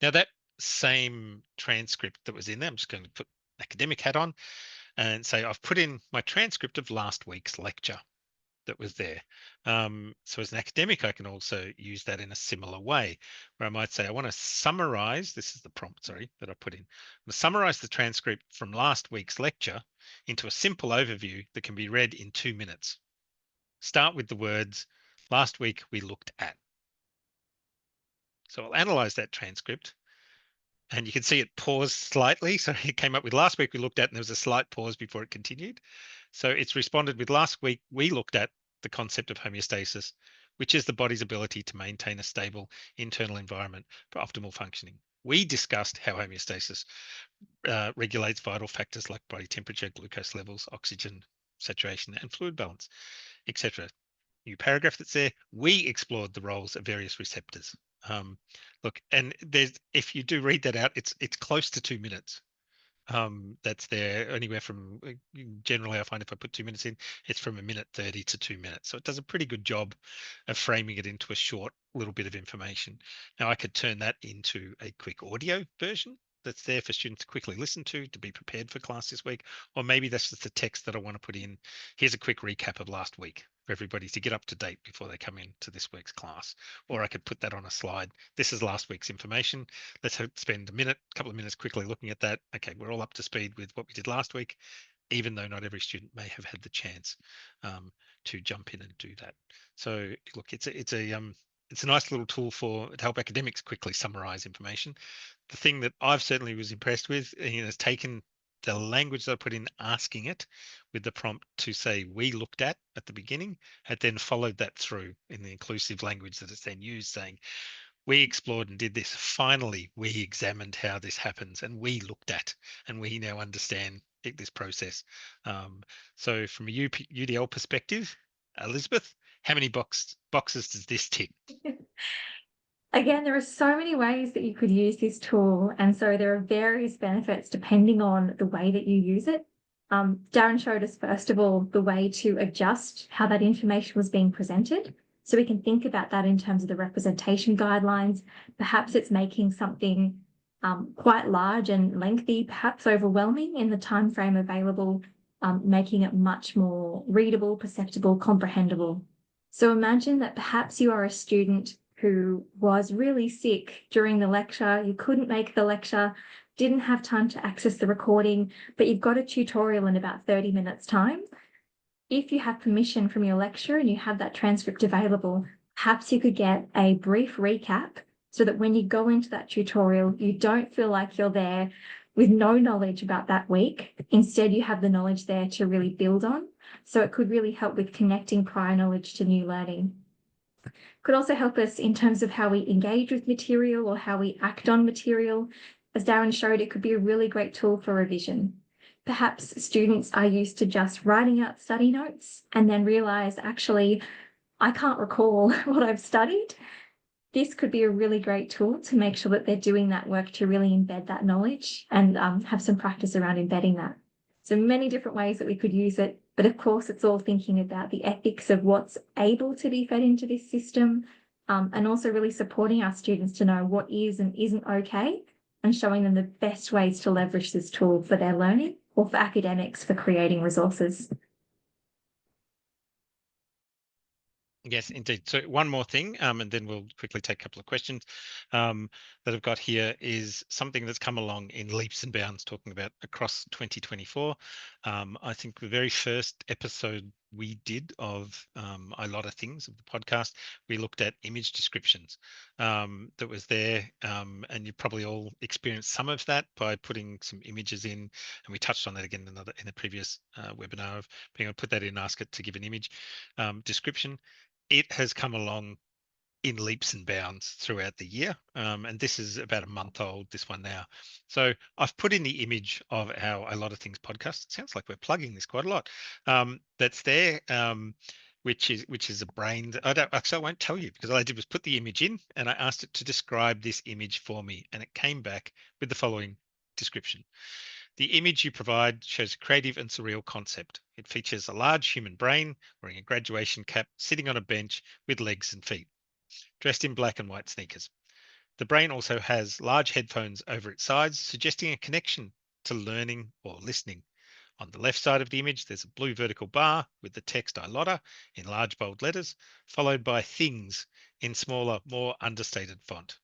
Speaker 3: Now that same transcript that was in there, I'm just going to put academic hat on and say, I've put in my transcript of last week's lecture that was there. So as an academic, I can also use that in a similar way, where I might say, I want to summarize, this is the prompt, that I put in. I'm going to summarize the transcript from last week's lecture into a simple overview that can be read in 2 minutes. Start with the words, last week we looked at. So I'll analyze that transcript. And you can see it paused slightly. So it came up with last week we looked at, and there was a slight pause before it continued. So it's responded with last week we looked at the concept of homeostasis, which is the body's ability to maintain a stable internal environment for optimal functioning. We discussed how homeostasis regulates vital factors like body temperature, glucose levels, oxygen saturation, and fluid balance, etc. New paragraph that's there. We explored the roles of various receptors. Look, and if you do read that out, it's close to 2 minutes. That's there anywhere from, generally I find if I put 2 minutes in, it's from 1:30 to 2 minutes. So it does a pretty good job of framing it into a short little bit of information. Now I could turn that into a quick audio version that's there for students to quickly listen to be prepared for class this week. Or maybe that's just the text that I want to put in. Here's a quick recap of last week for everybody to get up to date before they come into this week's class. Or I could put that on a slide. This is last week's information. Let's spend a couple of minutes quickly looking at that. Okay, we're all up to speed with what we did last week, even though not every student may have had the chance to jump in and do that. So look, it's a nice little tool to help academics quickly summarize information. The thing that I've certainly was impressed with, has taken the language that I put in asking it with the prompt to say we looked at the beginning had then followed that through in the inclusive language that it's then used, saying we explored and did this. Finally, we examined how this happens and we looked at and we now understand this process. So from a UDL perspective, Elizabeth, how many boxes does this tick?
Speaker 2: Again, there are so many ways that you could use this tool. And so there are various benefits depending on the way that you use it. Darren showed us, first of all, the way to adjust how that information was being presented. So we can think about that in terms of the representation guidelines. Perhaps it's making something quite large and lengthy, perhaps overwhelming in the time frame available, making it much more readable, perceptible, comprehensible. So imagine that perhaps you are a student who was really sick during the lecture, you couldn't make the lecture, didn't have time to access the recording, but you've got a tutorial in about 30 minutes time. If you have permission from your lecturer and you have that transcript available, perhaps you could get a brief recap so that when you go into that tutorial, you don't feel like you're there with no knowledge about that week. Instead, you have the knowledge there to really build on. So it could really help with connecting prior knowledge to new learning. Could also help us in terms of how we engage with material or how we act on material. As Darren showed, it could be a really great tool for revision. Perhaps students are used to just writing out study notes and then realise, actually, I can't recall what I've studied. This could be a really great tool to make sure that they're doing that work to really embed that knowledge and have some practice around embedding that. So many different ways that we could use it. But of course, it's all thinking about the ethics of what's able to be fed into this system, and also really supporting our students to know what is and isn't okay, and showing them the best ways to leverage this tool for their learning or for academics for creating resources.
Speaker 3: Yes, indeed. So one more thing, and then we'll quickly take a couple of questions that I've got here is something that's come along in leaps and bounds, talking about across 2024. I think the very first episode we did of A Lot of Things of the podcast, we looked at image descriptions that was there, and you probably all experienced some of that by putting some images in, and we touched on that again in a previous webinar of being able to put that in, ask it to give an image description. It has come along in leaps and bounds throughout the year. And this is about a month old, this one now. So I've put in the image of our A Lot of Things podcast. It sounds like we're plugging this quite a lot. That's there, which is a brain that I won't tell you, because all I did was put the image in and I asked it to describe this image for me. And it came back with the following description. The image you provide shows a creative and surreal concept. It features a large human brain wearing a graduation cap, sitting on a bench with legs and feet, dressed in black and white sneakers. The brain also has large headphones over its sides, suggesting a connection to learning or listening. On the left side of the image, there's a blue vertical bar with the text Ilotta in large bold letters, followed by things in smaller, more understated font.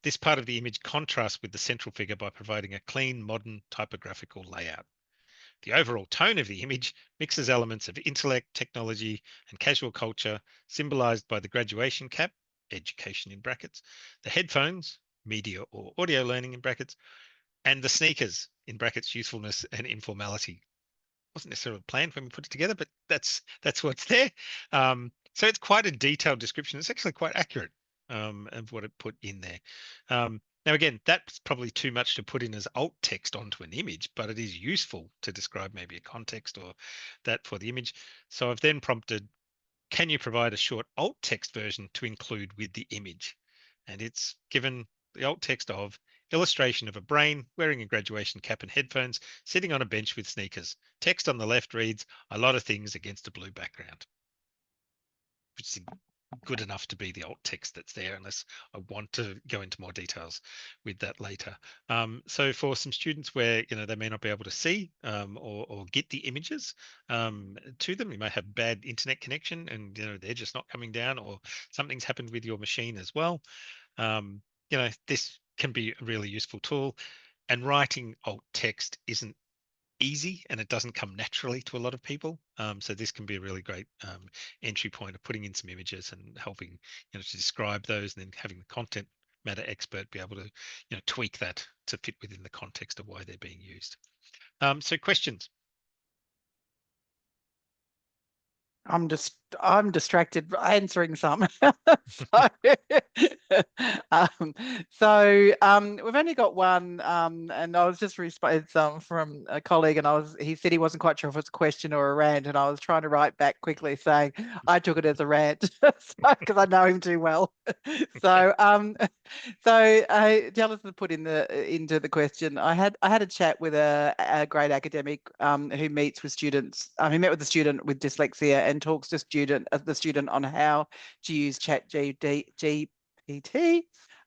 Speaker 3: This part of the image contrasts with the central figure by providing a clean, modern typographical layout. The overall tone of the image mixes elements of intellect, technology, and casual culture, symbolized by the graduation cap, education in brackets, the headphones, media or audio learning in brackets, and the sneakers in brackets, usefulness and informality. Wasn't necessarily planned when we put it together, but that's what's there. So it's quite a detailed description. It's actually quite accurate of what it put in there. Now, again, that's probably too much to put in as alt text onto an image, but it is useful to describe maybe a context or that for the image. So I've then prompted, can you provide a short alt text version to include with the image? And it's given the alt text of illustration of a brain wearing a graduation cap and headphones, sitting on a bench with sneakers. Text on the left reads, a lot of things against a blue background, which is good enough to be the alt text that's there, unless I want to go into more details with that later. So for some students where they may not be able to see or get the images to them, you may have bad internet connection and they're just not coming down, or something's happened with your machine as well. This can be a really useful tool, and writing alt text isn't easy and it doesn't come naturally to a lot of people. So this can be a really great entry point of putting in some images and helping to describe those, and then having the content matter expert be able to tweak that to fit within the context of why they're being used. So questions.
Speaker 1: I'm distracted answering some. so, we've only got one, and I was just responding from a colleague, and he said he wasn't quite sure if it's a question or a rant, and I was trying to write back quickly saying I took it as a rant because I know him too well. so Elizabeth put into the question. I had a chat with a great academic who meets with students. He met with a student with dyslexia and talks to the student on how to use ChatGPT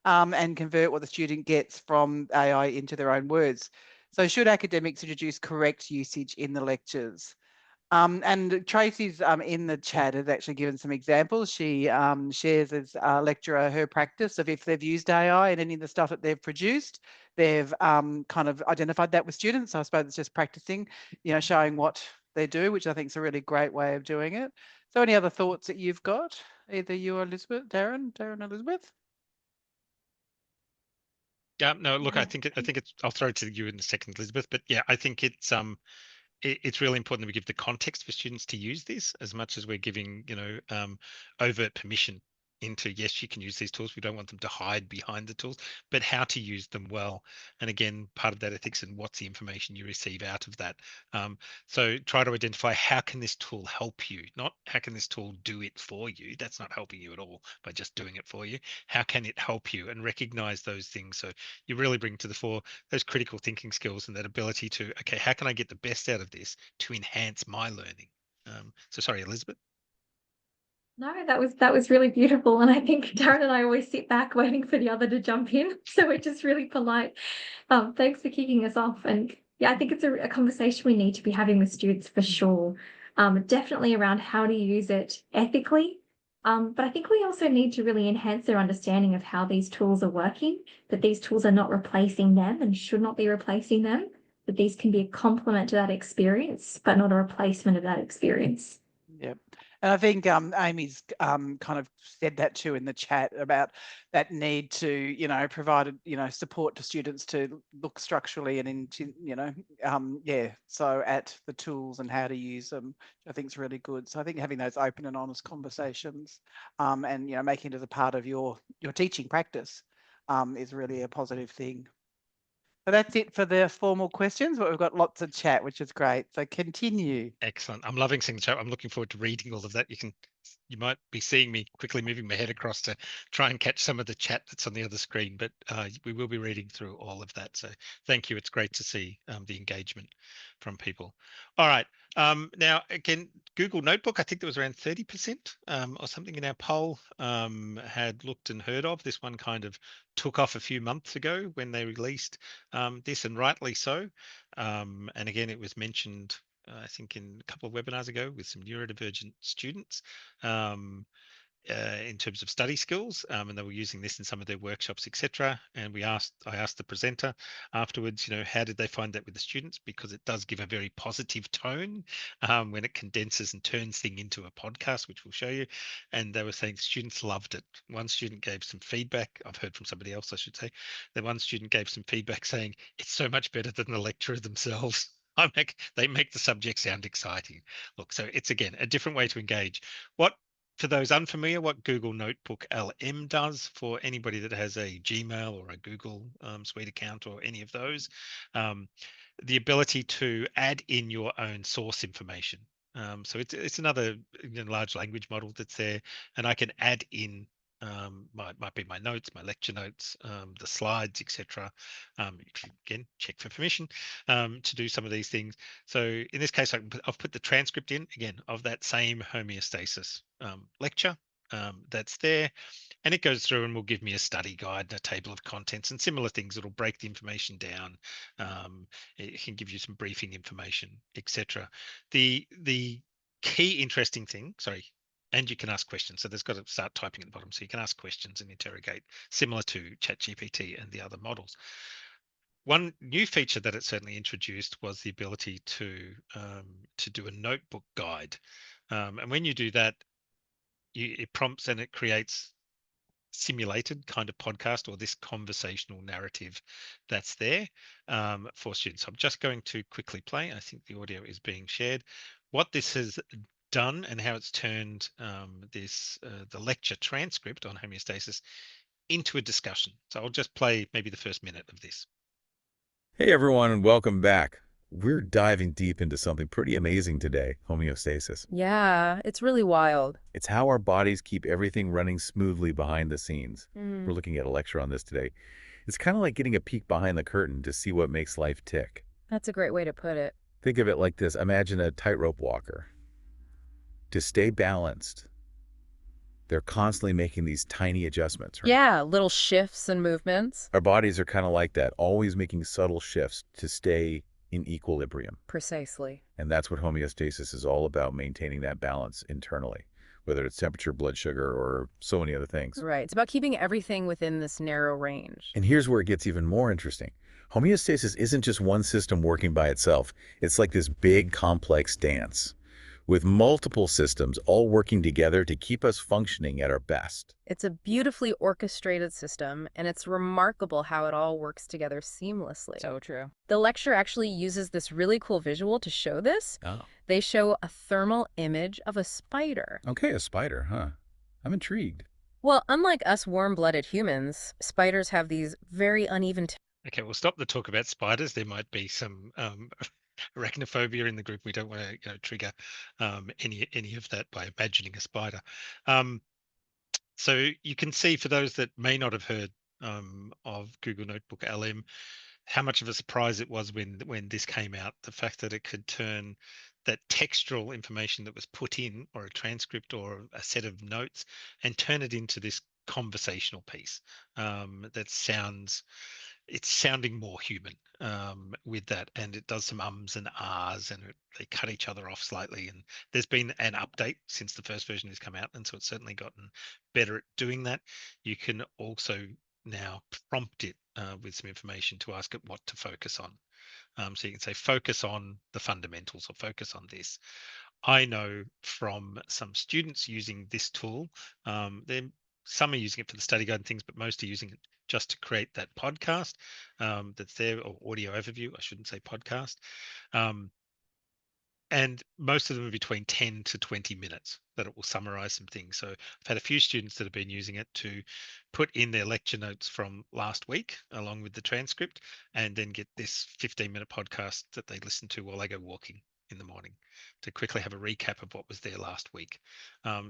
Speaker 1: and convert what the student gets from AI into their own words. So should academics introduce correct usage in the lectures? And Tracy's in the chat has actually given some examples. She shares as a lecturer her practice of if they've used AI in any of the stuff that they've produced, they've kind of identified that with students. So I suppose it's just practicing, showing what they do, which I think is a really great way of doing it. So any other thoughts that you've got, either you or Elizabeth, Darren, Elizabeth?
Speaker 3: Yeah, no, look, I think it's, I'll throw it to you in a second, Elizabeth, but yeah, I think it's really important that we give the context for students to use this as much as we're giving, overt permission into, yes, you can use these tools. We don't want them to hide behind the tools, but how to use them well. And again, part of that ethics and what's the information you receive out of that. So try to identify how can this tool help you, not how can this tool do it for you. That's not helping you at all by just doing it for you. How can it help you, and recognize those things. So you really bring to the fore those critical thinking skills and that ability to, okay, how can I get the best out of this to enhance my learning? So sorry, Elizabeth.
Speaker 2: No, that was really beautiful. And I think Darren and I always sit back waiting for the other to jump in. So we're just really polite. Thanks for kicking us off. And yeah, I think it's a conversation we need to be having with students for sure. Definitely around how to use it ethically. But I think we also need to really enhance their understanding of how these tools are working, that these tools are not replacing them and should not be replacing them, that these can be a complement to that experience, but not a replacement of that experience.
Speaker 1: Yep. And I think Amy's kind of said that too in the chat about that need to, provide, support to students to look structurally and into, so at the tools and how to use them, I think is really good. So I think having those open and honest conversations and, making it as a part of your teaching practice is really a positive thing. So that's it for the formal questions, but we've got lots of chat, which is great. So continue.
Speaker 3: Excellent. I'm loving seeing the chat. I'm looking forward to reading all of that. You might be seeing me quickly moving my head across to try and catch some of the chat that's on the other screen, but we will be reading through all of that. So thank you. It's great to see the engagement from people. All right. Now, again, Google Notebook, I think there was around 30% or something in our poll had looked and heard of. This one kind of took off a few months ago when they released this, and rightly so. And again, it was mentioned I think in a couple of webinars ago with some neurodivergent students in terms of study skills, and they were using this in some of their workshops, etc. And I asked the presenter afterwards, how did they find that with the students? Because it does give a very positive tone when it condenses and turns things into a podcast, which we'll show you. And they were saying students loved it. One student gave some feedback. I've heard from somebody else, I should say. That one student gave some feedback saying it's so much better than the lecturer themselves. They make the subject sound exciting. Look, so it's again a different way to engage. For those unfamiliar, what Google Notebook LM does for anybody that has a Gmail or a Google Suite account or any of those, the ability to add in your own source information. So it's another large language model that's there, and I can add in might be my notes, my lecture notes, the slides, etc. Again, check for permission to do some of these things. So in this case, I've put the transcript in again of that same homeostasis lecture that's there, and it goes through and will give me a study guide and a table of contents and similar things. It'll break the information down. It can give you some briefing information, etc. The key interesting thing, sorry, and you can ask questions. So there's got to start typing at the bottom. So you can ask questions and interrogate, similar to ChatGPT and the other models. One new feature that it certainly introduced was the ability to do a notebook guide. And when you do that, it prompts and it creates simulated kind of podcast or this conversational narrative that's there for students. So I'm just going to quickly play. I think the audio is being shared. What this has done and how it's turned the lecture transcript on homeostasis into a discussion. So I'll just play maybe the first minute of this.
Speaker 4: Hey everyone, and welcome back. We're diving deep into something pretty amazing today, homeostasis.
Speaker 5: Yeah, it's really wild.
Speaker 4: It's how our bodies keep everything running smoothly behind the scenes. We're looking at a lecture on this today. It's kind of like getting a peek behind the curtain to see what makes life tick.
Speaker 5: That's a great way to put it.
Speaker 4: Think of it like this. Imagine a tightrope walker. To stay balanced, they're constantly making these tiny adjustments, right?
Speaker 5: Yeah, little shifts and movements.
Speaker 4: Our bodies are kind of like that, always making subtle shifts to stay in equilibrium.
Speaker 5: Precisely.
Speaker 4: And that's what homeostasis is all about, maintaining that balance internally, whether it's temperature, blood sugar, or so many other things.
Speaker 5: Right. It's about keeping everything within this narrow range.
Speaker 4: And here's where it gets even more interesting. Homeostasis isn't just one system working by itself. It's like this big, complex dance with multiple systems all working together to keep us functioning at our best.
Speaker 5: It's a beautifully orchestrated system, and it's remarkable how it all works together seamlessly.
Speaker 6: So true.
Speaker 5: The lecture actually uses this really cool visual to show this.
Speaker 4: Oh.
Speaker 5: They show a thermal image of a spider.
Speaker 4: Okay, a spider, huh? I'm intrigued.
Speaker 5: Well, unlike us warm-blooded humans, spiders have these very uneven
Speaker 3: Okay, we'll stop the talk about spiders. There might be some arachnophobia in the group. We don't want to trigger any of that by imagining a spider. So you can see, for those that may not have heard of Google Notebook LM, how much of a surprise it was when this came out. The fact that it could turn that textual information that was put in, or a transcript or a set of notes, and turn it into this conversational piece that it's sounding more human with that, and it does some ums and ahs, and they cut each other off slightly. And there's been an update since the first version has come out, and so it's certainly gotten better at doing that. You can also now prompt it with some information to ask it what to focus on. So you can say, focus on the fundamentals, or focus on this. I know from some students using this tool, some are using it for the study guide and things, but most are using it just to create that podcast that's there, or audio overview. I shouldn't say podcast. And most of them are between 10 to 20 minutes that it will summarize some things. So I've had a few students that have been using it to put in their lecture notes from last week along with the transcript, and then get this 15-minute podcast that they listen to while they go walking in the morning, to quickly have a recap of what was there last week,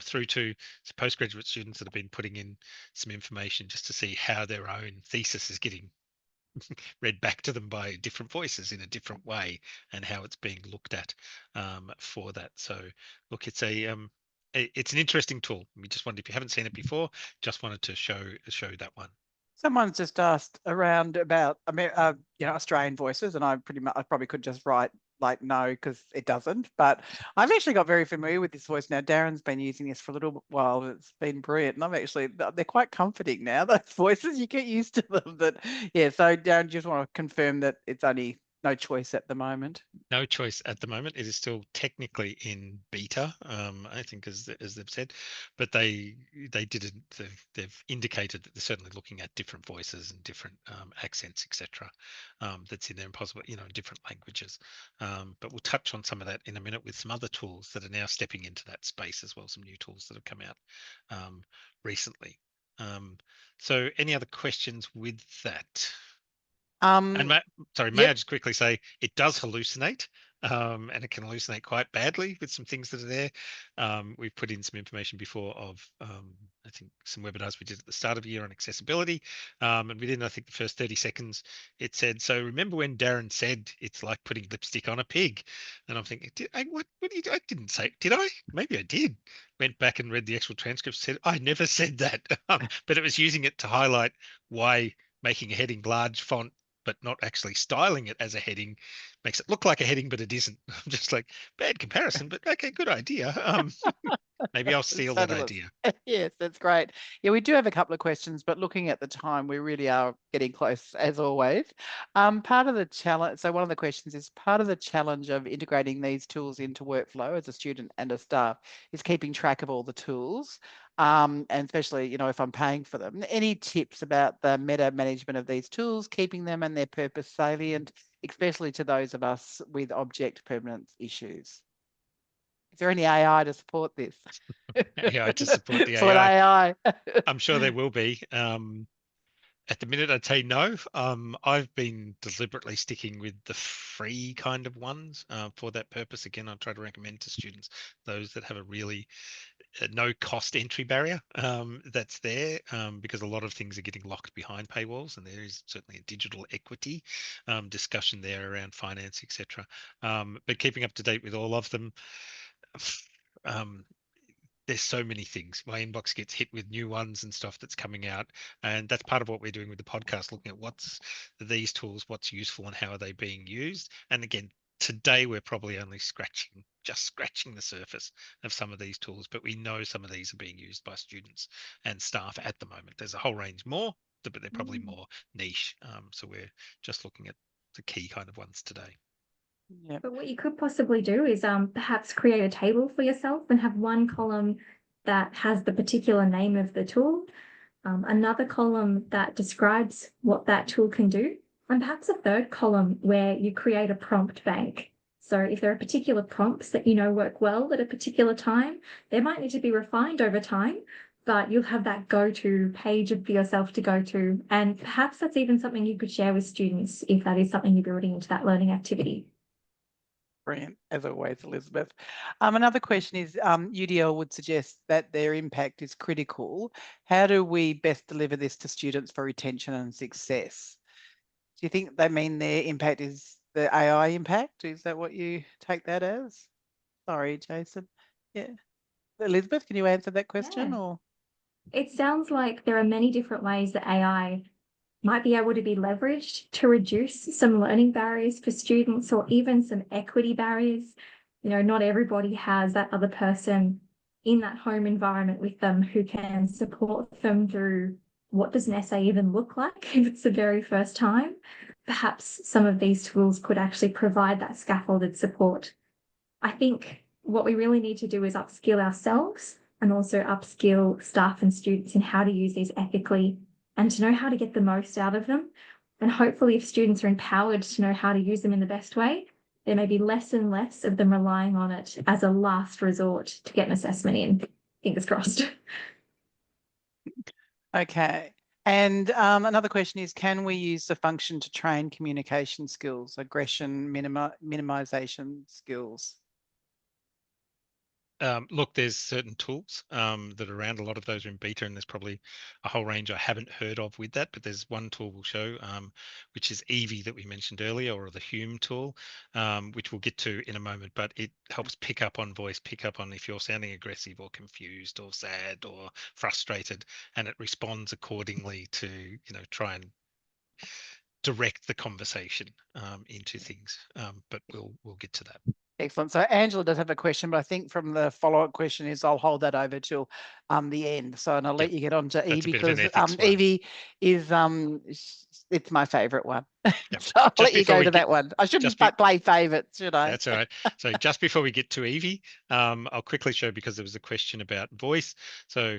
Speaker 3: through to postgraduate students that have been putting in some information just to see how their own thesis is getting read back to them by different voices in a different way, and how it's being looked at for that. So look, it's an interesting tool. We just wanted, if you haven't seen it before, just wanted to show that one.
Speaker 1: Someone's just asked around about Australian voices, and I probably could just write like no, because it doesn't. But I've actually got very familiar with this voice now. Darren's been using this for a little while. It's been brilliant, and they're quite comforting now. Those voices, you get used to them. But yeah, so Darren, just want to confirm that it's only no choice at the moment.
Speaker 3: No choice at the moment. It is still technically in beta, I think, as they've said, but they've indicated that they're certainly looking at different voices and different accents, etc. That's in there, and possible, different languages. But we'll touch on some of that in a minute with some other tools that are now stepping into that space as well. Some new tools that have come out recently. So any other questions with that? And may I just quickly say, it does hallucinate, and it can hallucinate quite badly with some things that are there. We've put in some information before of, I think, some webinars we did at the start of the year on accessibility, and within, I think, the first 30 seconds, it said, so remember when Darren said it's like putting lipstick on a pig? And I'm thinking, what did you do? I didn't say, did I? Maybe I did. Went back and read the actual transcript, said, I never said that. But it was using it to highlight why making a heading large font but not actually styling it as a heading makes it look like a heading, but it isn't. I'm just like, bad comparison, but okay, good idea. Maybe I'll steal that
Speaker 1: Fabulous.
Speaker 3: idea.
Speaker 1: Yes, that's great. Yeah, we do have a couple of questions, but looking at the time, we really are getting close as always. Part of the challenge, so one of the questions is part of the challenge of integrating these tools into workflow as a student and a staff is keeping track of all the tools. And especially, if I'm paying for them. Any tips about the meta management of these tools, keeping them and their purpose salient, especially to those of us with object permanence issues? Is there any AI to support this?
Speaker 3: AI to support the
Speaker 1: For
Speaker 3: AI.
Speaker 1: AI.
Speaker 3: I'm sure there will be. At the minute, I'd say no. I've been deliberately sticking with the free kind of ones for that purpose. Again, I try to recommend to students those that have a really no cost entry barrier that's there, because a lot of things are getting locked behind paywalls, and there is certainly a digital equity discussion there around finance, etc. But keeping up to date with all of them, there's so many things. My inbox gets hit with new ones and stuff that's coming out, and that's part of what we're doing with the podcast, looking at what's these tools, what's useful, and how are they being used. And again, today we're probably only just scratching the surface of some of these tools, but we know some of these are being used by students and staff at the moment. There's a whole range more, but they're probably more niche. So we're just looking at the key kind of ones today.
Speaker 1: Yeah.
Speaker 2: But what you could possibly do is perhaps create a table for yourself and have one column that has the particular name of the tool, another column that describes what that tool can do, and perhaps a third column where you create a prompt bank. So if there are particular prompts that work well at a particular time, they might need to be refined over time, but you'll have that go-to page for yourself to go to. And perhaps that's even something you could share with students if that is something you're building into that learning activity.
Speaker 1: Brilliant, as always, Elizabeth. Another question is, UDL would suggest that their impact is critical. How do we best deliver this to students for retention and success? Do you think they mean their impact is the AI impact? Is that what you take that as? Sorry, Jason. Yeah. Elizabeth, can you answer that question?
Speaker 2: Yeah.
Speaker 1: Or
Speaker 2: It sounds like there are many different ways that AI might be able to be leveraged to reduce some learning barriers for students, or even some equity barriers. Not everybody has that other person in that home environment with them who can support them through what does an essay even look like if it's the very first time. Perhaps some of these tools could actually provide that scaffolded support. I think what we really need to do is upskill ourselves and also upskill staff and students in how to use these ethically and to know how to get the most out of them. And hopefully, if students are empowered to know how to use them in the best way, there may be less and less of them relying on it as a last resort to get an assessment in. Fingers crossed.
Speaker 1: okay. And another question is, can we use the function to train communication skills, aggression, minimization skills?
Speaker 3: Look, there's certain tools that are around. A lot of those are in beta, and there's probably a whole range I haven't heard of with that, but there's one tool we'll show, which is Evie that we mentioned earlier, or the Hume tool, which we'll get to in a moment, but it helps pick up on voice, pick up on if you're sounding aggressive or confused or sad or frustrated, and it responds accordingly to, try and direct the conversation into things. But we'll get to that.
Speaker 1: Excellent. So Angela does have a question, but I think from the follow-up question is I'll hold that over till the end. So, and I'll let you get on to Evie, because Evie is it's my favourite one.
Speaker 3: Yep.
Speaker 1: So I'll let you go to that one. I shouldn't play favourites, should I?
Speaker 3: That's all right. So just before we get to Evie, I'll quickly show, because there was a question about voice. So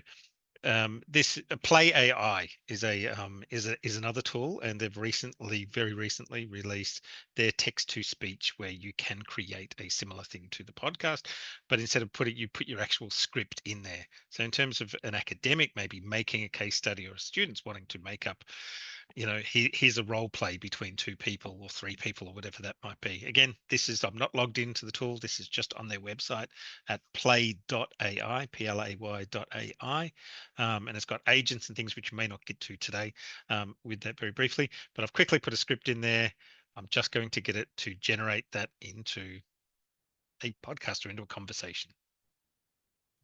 Speaker 3: this Play AI is another tool, and they've very recently released their text to speech, where you can create a similar thing to the podcast, but instead of you put your actual script in there. So in terms of an academic maybe making a case study, or students wanting to make up, here's a role play between two people or three people or whatever that might be. Again, I'm not logged into the tool. This is just on their website at play.ai, play.ai. And it's got agents and things which you may not get to today with that very briefly, but I've quickly put a script in there. I'm just going to get it to generate that into a podcast or into a conversation.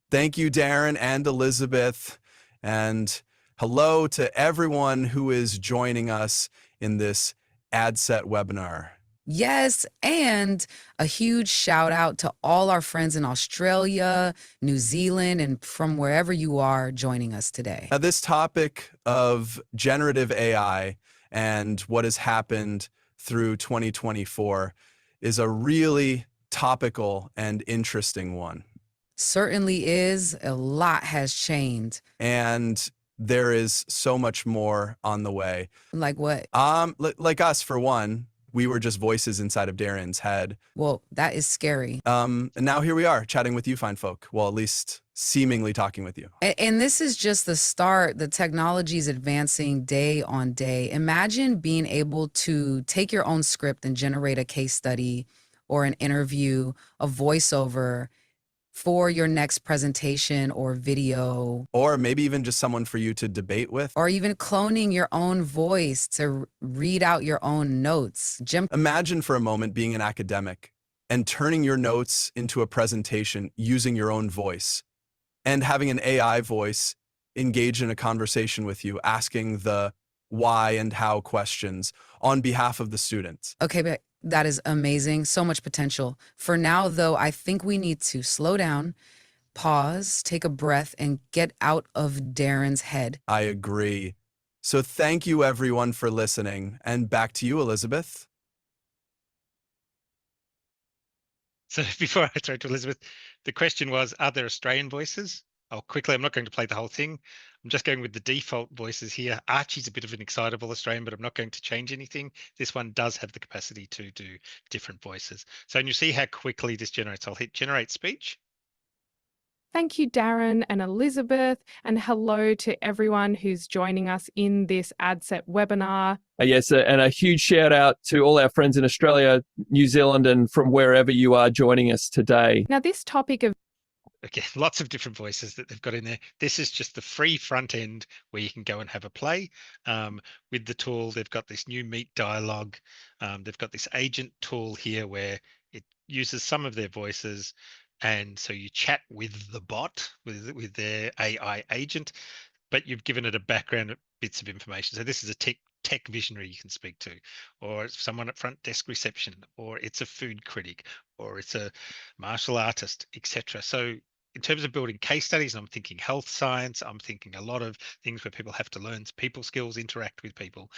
Speaker 6: Thank you, Darren and Elizabeth. And hello to everyone who is joining us in this ADCET webinar.
Speaker 7: Yes, and a huge shout out to all our friends in Australia, New Zealand, and from wherever you are joining us today.
Speaker 6: Now, this topic of generative AI and what has happened through 2024 is a really topical and interesting one.
Speaker 7: Certainly is. A lot has changed.
Speaker 6: And there is so much more on the way.
Speaker 7: Like what?
Speaker 6: Like us, for one, we were just voices inside of Darren's head.
Speaker 7: Well, that is scary.
Speaker 6: And now here we are chatting with you fine folk. Well, at least seemingly talking with you.
Speaker 7: And this is just the start. The technology is advancing day on day. Imagine being able to take your own script and generate a case study or an interview, a voiceover for your next presentation or video.
Speaker 6: Or maybe even just someone for you to debate with.
Speaker 7: Or even cloning your own voice to read out your own notes.
Speaker 6: Imagine for a moment being an academic and turning your notes into a presentation using your own voice and having an AI voice engage in a conversation with you, asking the why and how questions on behalf of the students.
Speaker 7: Okay, but that is amazing. So much potential. For now, though, I think we need to slow down, pause, take a breath, and get out of Darren's head.
Speaker 6: I agree. So thank you, everyone, for listening. And back to you, Elizabeth.
Speaker 3: So before I throw to Elizabeth, the question was, are there Australian voices? Oh, quickly, I'm not going to play the whole thing. I'm just going with the default voices here. Archie's a bit of an excitable Australian, but I'm not going to change anything. This one does have the capacity to do different voices. So you see how quickly this generates. I'll hit generate speech.
Speaker 8: Thank you, Darren and Elizabeth, and hello to everyone who's joining us in this ADCET webinar.
Speaker 9: Yes, and a huge shout out to all our friends in Australia, New Zealand, and from wherever you are joining us today.
Speaker 8: Now, this topic of
Speaker 3: Again, lots of different voices that they've got in there. This is just the free front end where you can go and have a play with the tool. They've got this new Meet dialogue. They've got this agent tool here where it uses some of their voices. And so you chat with the bot, with their AI agent, but you've given it a background of bits of information. So this is a tech visionary you can speak to, or it's someone at front desk reception, or it's a food critic, or it's a martial artist, etc. So in terms of building case studies, I'm thinking health science, I'm thinking a lot of things where people have to learn people skills, interact with people.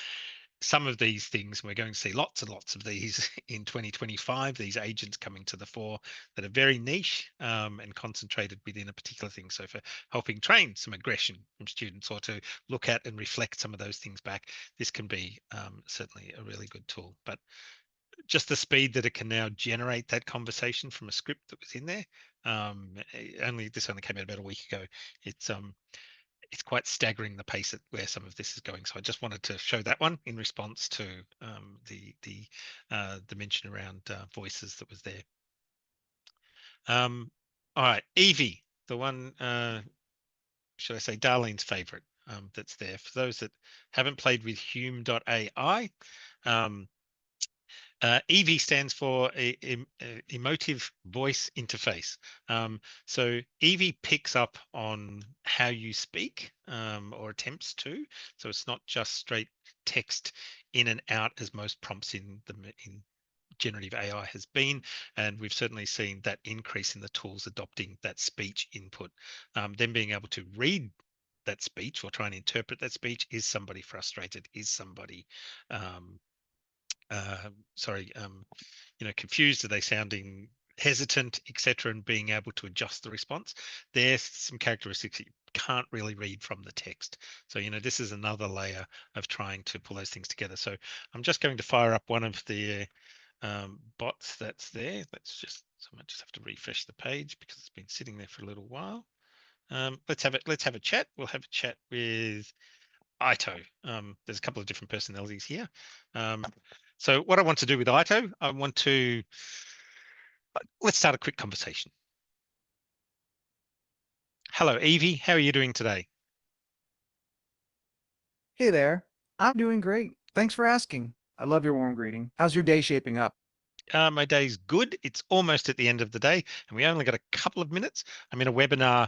Speaker 3: Some of these things, we're going to see lots and lots of these in 2025, these agents coming to the fore that are very niche and concentrated within a particular thing. So for helping train some aggression from students or to look at and reflect some of those things back, this can be certainly a really good tool. But just the speed that it can now generate that conversation from a script that was in there. This only came out about a week ago. It's quite staggering the pace at where some of this is going. So I just wanted to show that one in response to the mention around voices that was there. All right, Evie, the one, should I say, Darlene's favorite that's there. For those that haven't played with Hume.ai, EV stands for emotive voice interface. So EV picks up on how you speak or attempts to. So it's not just straight text in and out as most prompts in generative AI has been. And we've certainly seen that increase in the tools adopting that speech input. Then being able to read that speech or try and interpret that speech. Is somebody frustrated? Is somebody confused? Are they sounding hesitant, etc., and being able to adjust the response? There's some characteristics that you can't really read from the text. So this is another layer of trying to pull those things together. So I'm just going to fire up one of the bots that's there. I might just have to refresh the page because it's been sitting there for a little while. Let's have a chat. We'll have a chat with Ito. There's a couple of different personalities here. So what I want to do with Ito, let's start a quick conversation. Hello, Evie. How are you doing today?
Speaker 10: Hey there. I'm doing great. Thanks for asking. I love your warm greeting. How's your day shaping up?
Speaker 3: My day's good. It's almost at the end of the day, and we only got a couple of minutes. I'm in a webinar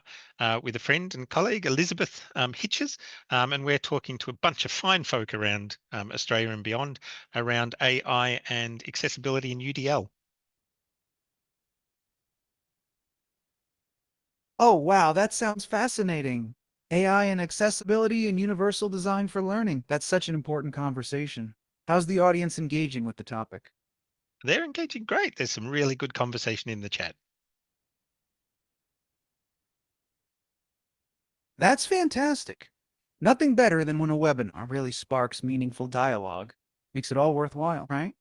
Speaker 3: with a friend and colleague, Elizabeth Hitches, and we're talking to a bunch of fine folk around Australia and beyond around AI and accessibility in UDL.
Speaker 10: Oh, wow, that sounds fascinating. AI and accessibility and universal design for learning. That's such an important conversation. How's the audience engaging with the topic?
Speaker 3: They're engaging great. There's some really good conversation in the chat.
Speaker 10: That's fantastic. Nothing better than when a webinar really sparks meaningful dialogue. Makes it all worthwhile, right?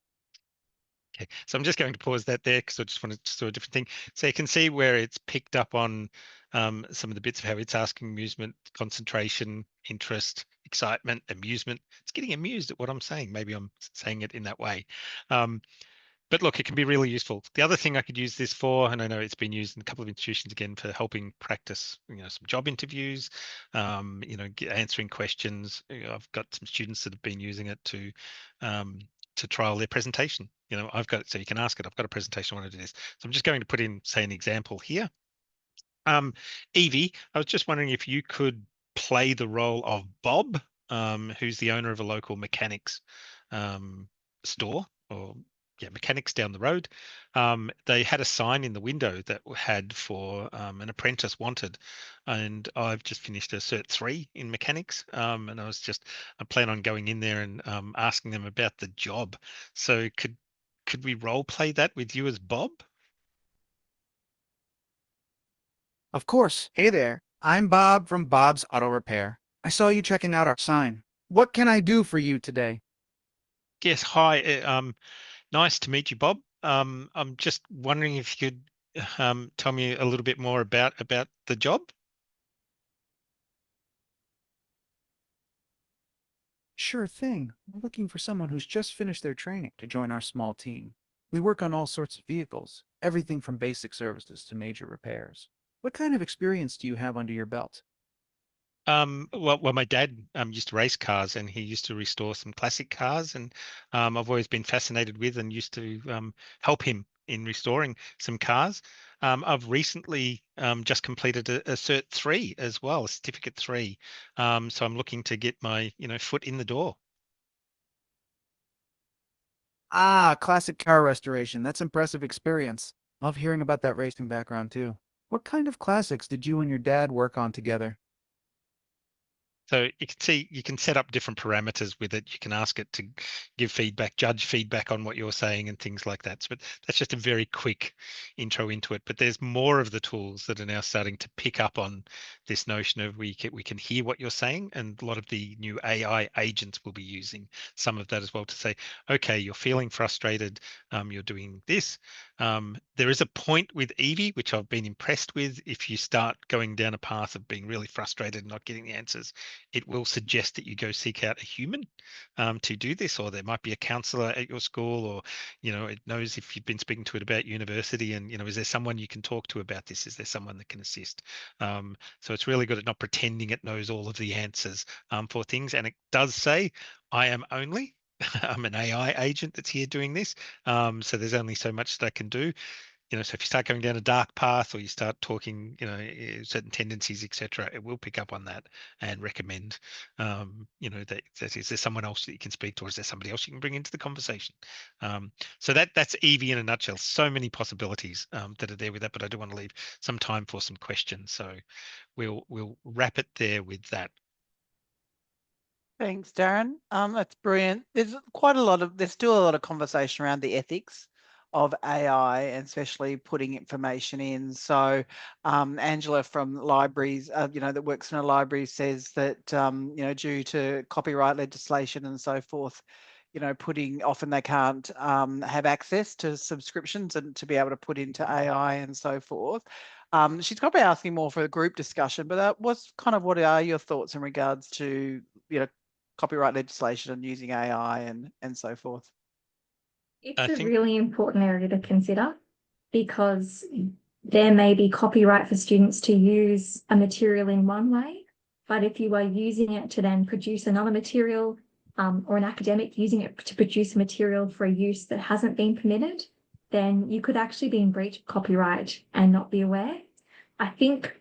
Speaker 3: Okay, so I'm just going to pause that there because I just wanted to do a different thing. So you can see where it's picked up on some of the bits of how it's asking amusement, concentration, interest, excitement, amusement. It's getting amused at what I'm saying. Maybe I'm saying it in that way. But look, it can be really useful. The other thing I could use this for, and I know it's been used in a couple of institutions again for helping practice, some job interviews, answering questions. I've got some students that have been using it to trial their presentation. So you can ask it, I've got a presentation, I want to do this. So I'm just going to put in, say, an example here. Evie, I was just wondering if you could play the role of Bob, who's the owner of a local mechanics store, or mechanics down the road. They had a sign in the window that had for an apprentice wanted, and I've just finished a Cert 3 in mechanics, and I plan on going in there and asking them about the job. So could we role play that with you as Bob?
Speaker 10: Of course. Hey there. I'm Bob from Bob's Auto Repair. I saw you checking out our sign. What can I do for you today?
Speaker 3: Yes, hi. Nice to meet you, Bob. I'm just wondering if you could tell me a little bit more about the job.
Speaker 10: Sure thing. We're looking for someone who's just finished their training to join our small team. We work on all sorts of vehicles, everything from basic services to major repairs. What kind of experience do you have under your belt?
Speaker 3: Well, my dad used to race cars, and he used to restore some classic cars, and I've always been fascinated with and used to help him in restoring some cars. I've recently just completed a Cert 3 as well, a Certificate 3. So I'm looking to get my foot in the door.
Speaker 10: Ah, classic car restoration. That's impressive experience. Love hearing about that racing background too. What kind of classics did you and your dad work on together?
Speaker 3: So you can see you can set up different parameters with it. You can ask it to give feedback, judge feedback on what you're saying and things like that. So that's just a very quick intro into it. But there's more of the tools that are now starting to pick up on this notion of we can hear what you're saying, and a lot of the new AI agents will be using some of that as well to say, okay, you're feeling frustrated, you're doing this. There is a point with Evie, which I've been impressed with. If you start going down a path of being really frustrated and not getting the answers, it will suggest that you go seek out a human to do this, or there might be a counselor at your school, or it knows if you've been speaking to it about university, and is there someone you can talk to about this? Is there someone that can assist? So it's really good at not pretending it knows all of the answers for things, and it does say, I am only I'm an AI agent that's here doing this, so there's only so much that I can do. So if you start going down a dark path, or you start talking, certain tendencies, etc., it will pick up on that and recommend, that is there someone else that you can speak to, or is there somebody else you can bring into the conversation? So that's Evie in a nutshell. So many possibilities that are there with that, but I do want to leave some time for some questions. So we'll wrap it there with that.
Speaker 1: Thanks, Darren. That's brilliant. There's still a lot of conversation around the ethics of AI, and especially putting information in. So Angela from libraries, that works in a library, says that, due to copyright legislation and so forth, often they can't have access to subscriptions and to be able to put into AI and so forth. She's probably asking more for a group discussion, but what are your thoughts in regards to, copyright legislation and using AI and so forth?
Speaker 2: It's a really important area to consider, because there may be copyright for students to use a material in one way, but if you are using it to then produce another material, or an academic using it to produce a material for a use that hasn't been permitted, then you could actually be in breach of copyright and not be aware. I think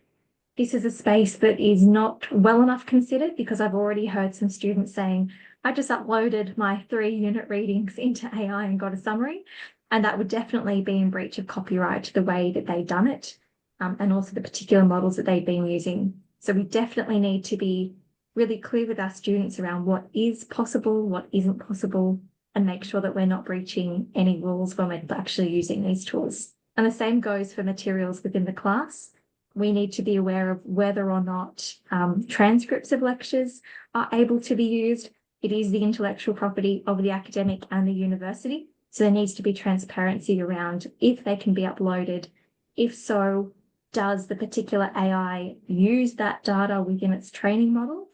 Speaker 2: this is a space that is not well enough considered, because I've already heard some students saying, I just uploaded my 3-unit readings into AI and got a summary. And that would definitely be in breach of copyright, the way that they've done it, and also the particular models that they've been using. So we definitely need to be really clear with our students around what is possible, what isn't possible, and make sure that we're not breaching any rules when we're actually using these tools. And the same goes for materials within the class. We need to be aware of whether or not transcripts of lectures are able to be used. It is the intellectual property of the academic and the university. So there needs to be transparency around if they can be uploaded. If so, does the particular AI use that data within its training model?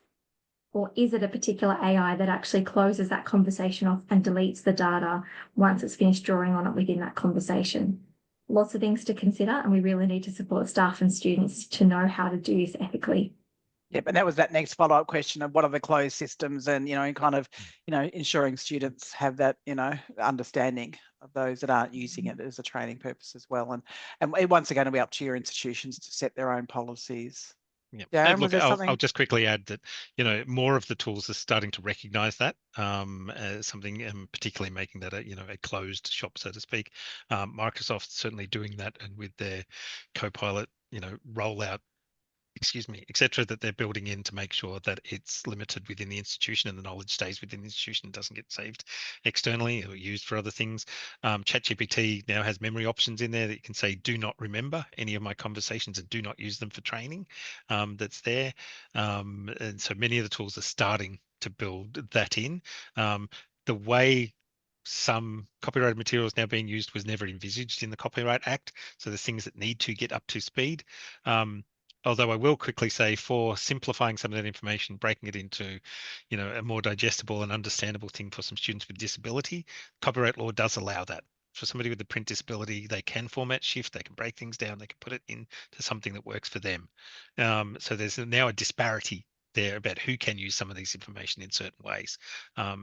Speaker 2: Or is it a particular AI that actually closes that conversation off and deletes the data once it's finished drawing on it within that conversation? Lots of things to consider, and we really need to support staff and students to know how to do this ethically.
Speaker 1: Yep, and that was that next follow-up question of what are the closed systems, and kind of ensuring students have that understanding of those that aren't using it as a training purpose as well. And once again, it'll be up to your institutions to set their own policies.
Speaker 3: Yeah.
Speaker 1: Darren, was
Speaker 3: Look,
Speaker 1: there
Speaker 3: I'll
Speaker 1: something?
Speaker 3: just quickly add that more of the tools are starting to recognise that as something, particularly making that a closed shop, so to speak. Microsoft's certainly doing that, and with their Copilot rollout, etc., that they're building in to make sure that it's limited within the institution and the knowledge stays within the institution and doesn't get saved externally or used for other things. ChatGPT now has memory options in there that you can say, do not remember any of my conversations and do not use them for training. That's there. And so many of the tools are starting to build that in. The way some copyrighted materials now being used was never envisaged in the Copyright Act. So there's things that need to get up to speed. Although I will quickly say, for simplifying some of that information, breaking it into, a more digestible and understandable thing for some students with disability, copyright law does allow that. For somebody with a print disability, they can format shift, they can break things down, they can put it into something that works for them. So there's now a disparity there about who can use some of these information in certain ways.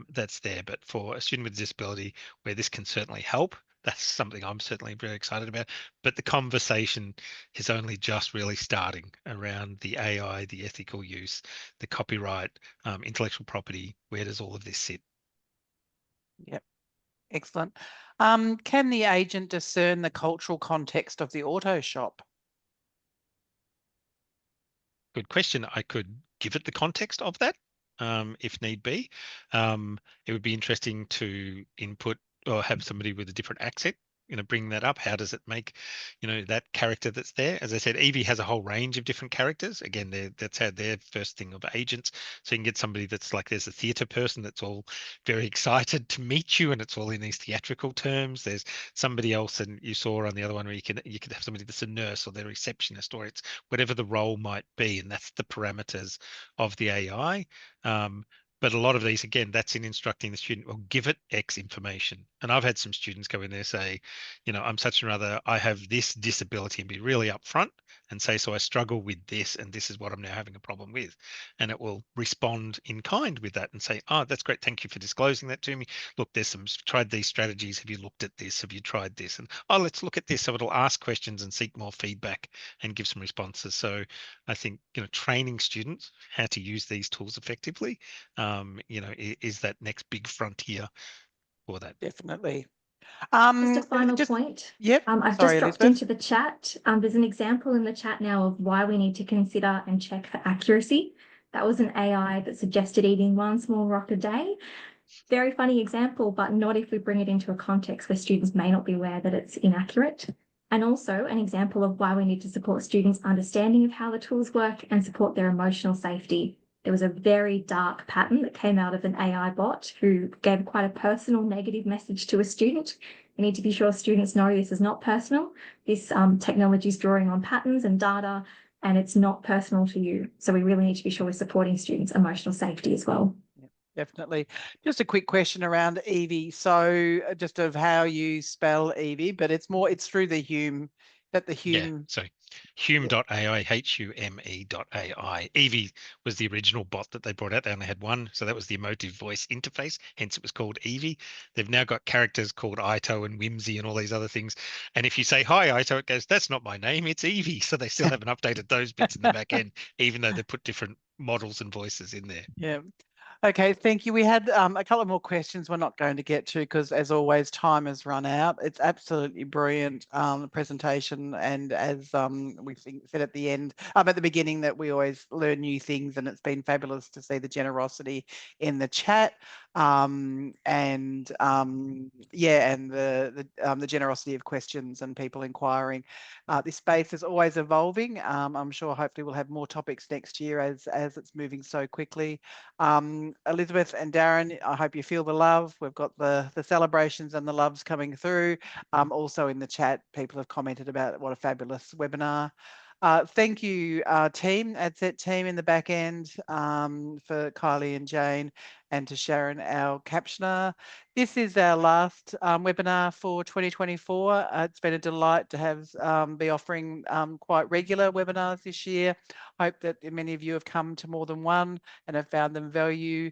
Speaker 3: That's there. But for a student with a disability, where this can certainly help, that's something I'm certainly very excited about. But the conversation is only just really starting around the AI, the ethical use, the copyright, intellectual property. Where does all of this sit?
Speaker 1: Yep, excellent. Can the agent discern the cultural context of the auto shop?
Speaker 3: Good question. I could give it the context of that if need be. It would be interesting to input or have somebody with a different accent bring that up. How does it make that character that's there? As I said, Evie has a whole range of different characters. Again, that's how their first thing of agents. So you can get somebody that's like, there's a theatre person that's all very excited to meet you, and it's all in these theatrical terms. There's somebody else, and you saw on the other one where you could have somebody that's a nurse or their receptionist, or it's whatever the role might be, and that's the parameters of the AI. But a lot of these, again, that's in instructing the student, well, give it X information. And I've had some students go in there say, I'm such and other, I have this disability, and be really upfront and say, so I struggle with this, and this is what I'm now having a problem with. And it will respond in kind with that and say, oh, that's great. Thank you for disclosing that to me. Look, there's tried these strategies. Have you looked at this? Have you tried this? And let's look at this. So it'll ask questions and seek more feedback and give some responses. So I think, training students how to use these tools effectively, is that next big frontier for that.
Speaker 1: Definitely.
Speaker 2: Just a final point.
Speaker 1: Yep.
Speaker 2: I've
Speaker 1: Sorry,
Speaker 2: just dropped
Speaker 1: Elizabeth.
Speaker 2: into the chat. There's an example in the chat now of why we need to consider and check for accuracy. That was an AI that suggested eating 1 small rock a day. Very funny example, but not if we bring it into a context where students may not be aware that it's inaccurate. And also an example of why we need to support students' understanding of how the tools work and support their emotional safety. There was a very dark pattern that came out of an AI bot who gave quite a personal negative message to a student. We need to be sure students know this is not personal. This technology is drawing on patterns and data, and it's not personal to you. So we really need to be sure we're supporting students' emotional safety as well.
Speaker 1: Definitely. Just a quick question around Evie. So just of how you spell Evie, but it's through the Hume That the
Speaker 3: Yeah,
Speaker 1: Hume.
Speaker 3: so Hume.ai, Hume.ai. Evie was the original bot that they brought out. They only had one, so that was the emotive voice interface, hence it was called Evie. They've now got characters called Ito and Whimsy and all these other things. And if you say, hi, Ito, it goes, that's not my name, it's Evie. So they still haven't updated those bits in the back end, even though they put different models and voices in there.
Speaker 1: Yeah. Okay, thank you. We had a couple more questions we're not going to get to because, as always, time has run out. It's absolutely brilliant presentation, and as we said at the end, at the beginning, that we always learn new things, and it's been fabulous to see the generosity in the chat, and yeah, and the generosity of questions and people inquiring. This space is always evolving. I'm sure, hopefully, we'll have more topics next year as it's moving so quickly. Elizabeth and Darren, I hope you feel the love. We've got the celebrations and the loves coming through. Also in the chat, people have commented about what a fabulous webinar. Thank you, team, ADCET team in the back end, for Kylie and Jane, and to Sharon, our captioner. This is our last webinar for 2024. It's been a delight to have be offering quite regular webinars this year. Hope that many of you have come to more than one and have found them value.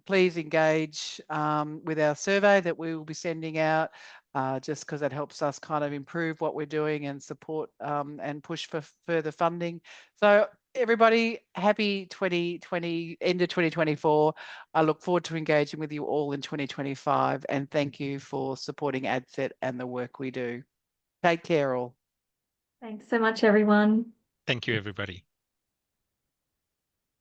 Speaker 1: Please engage with our survey that we will be sending out, just because that helps us kind of improve what we're doing and support and push for further funding. So everybody, happy 2020, end of 2024. I look forward to engaging with you all in 2025, and thank you for supporting ADCET and the work we do. Take care all.
Speaker 2: Thanks so much, everyone.
Speaker 3: Thank you, everybody.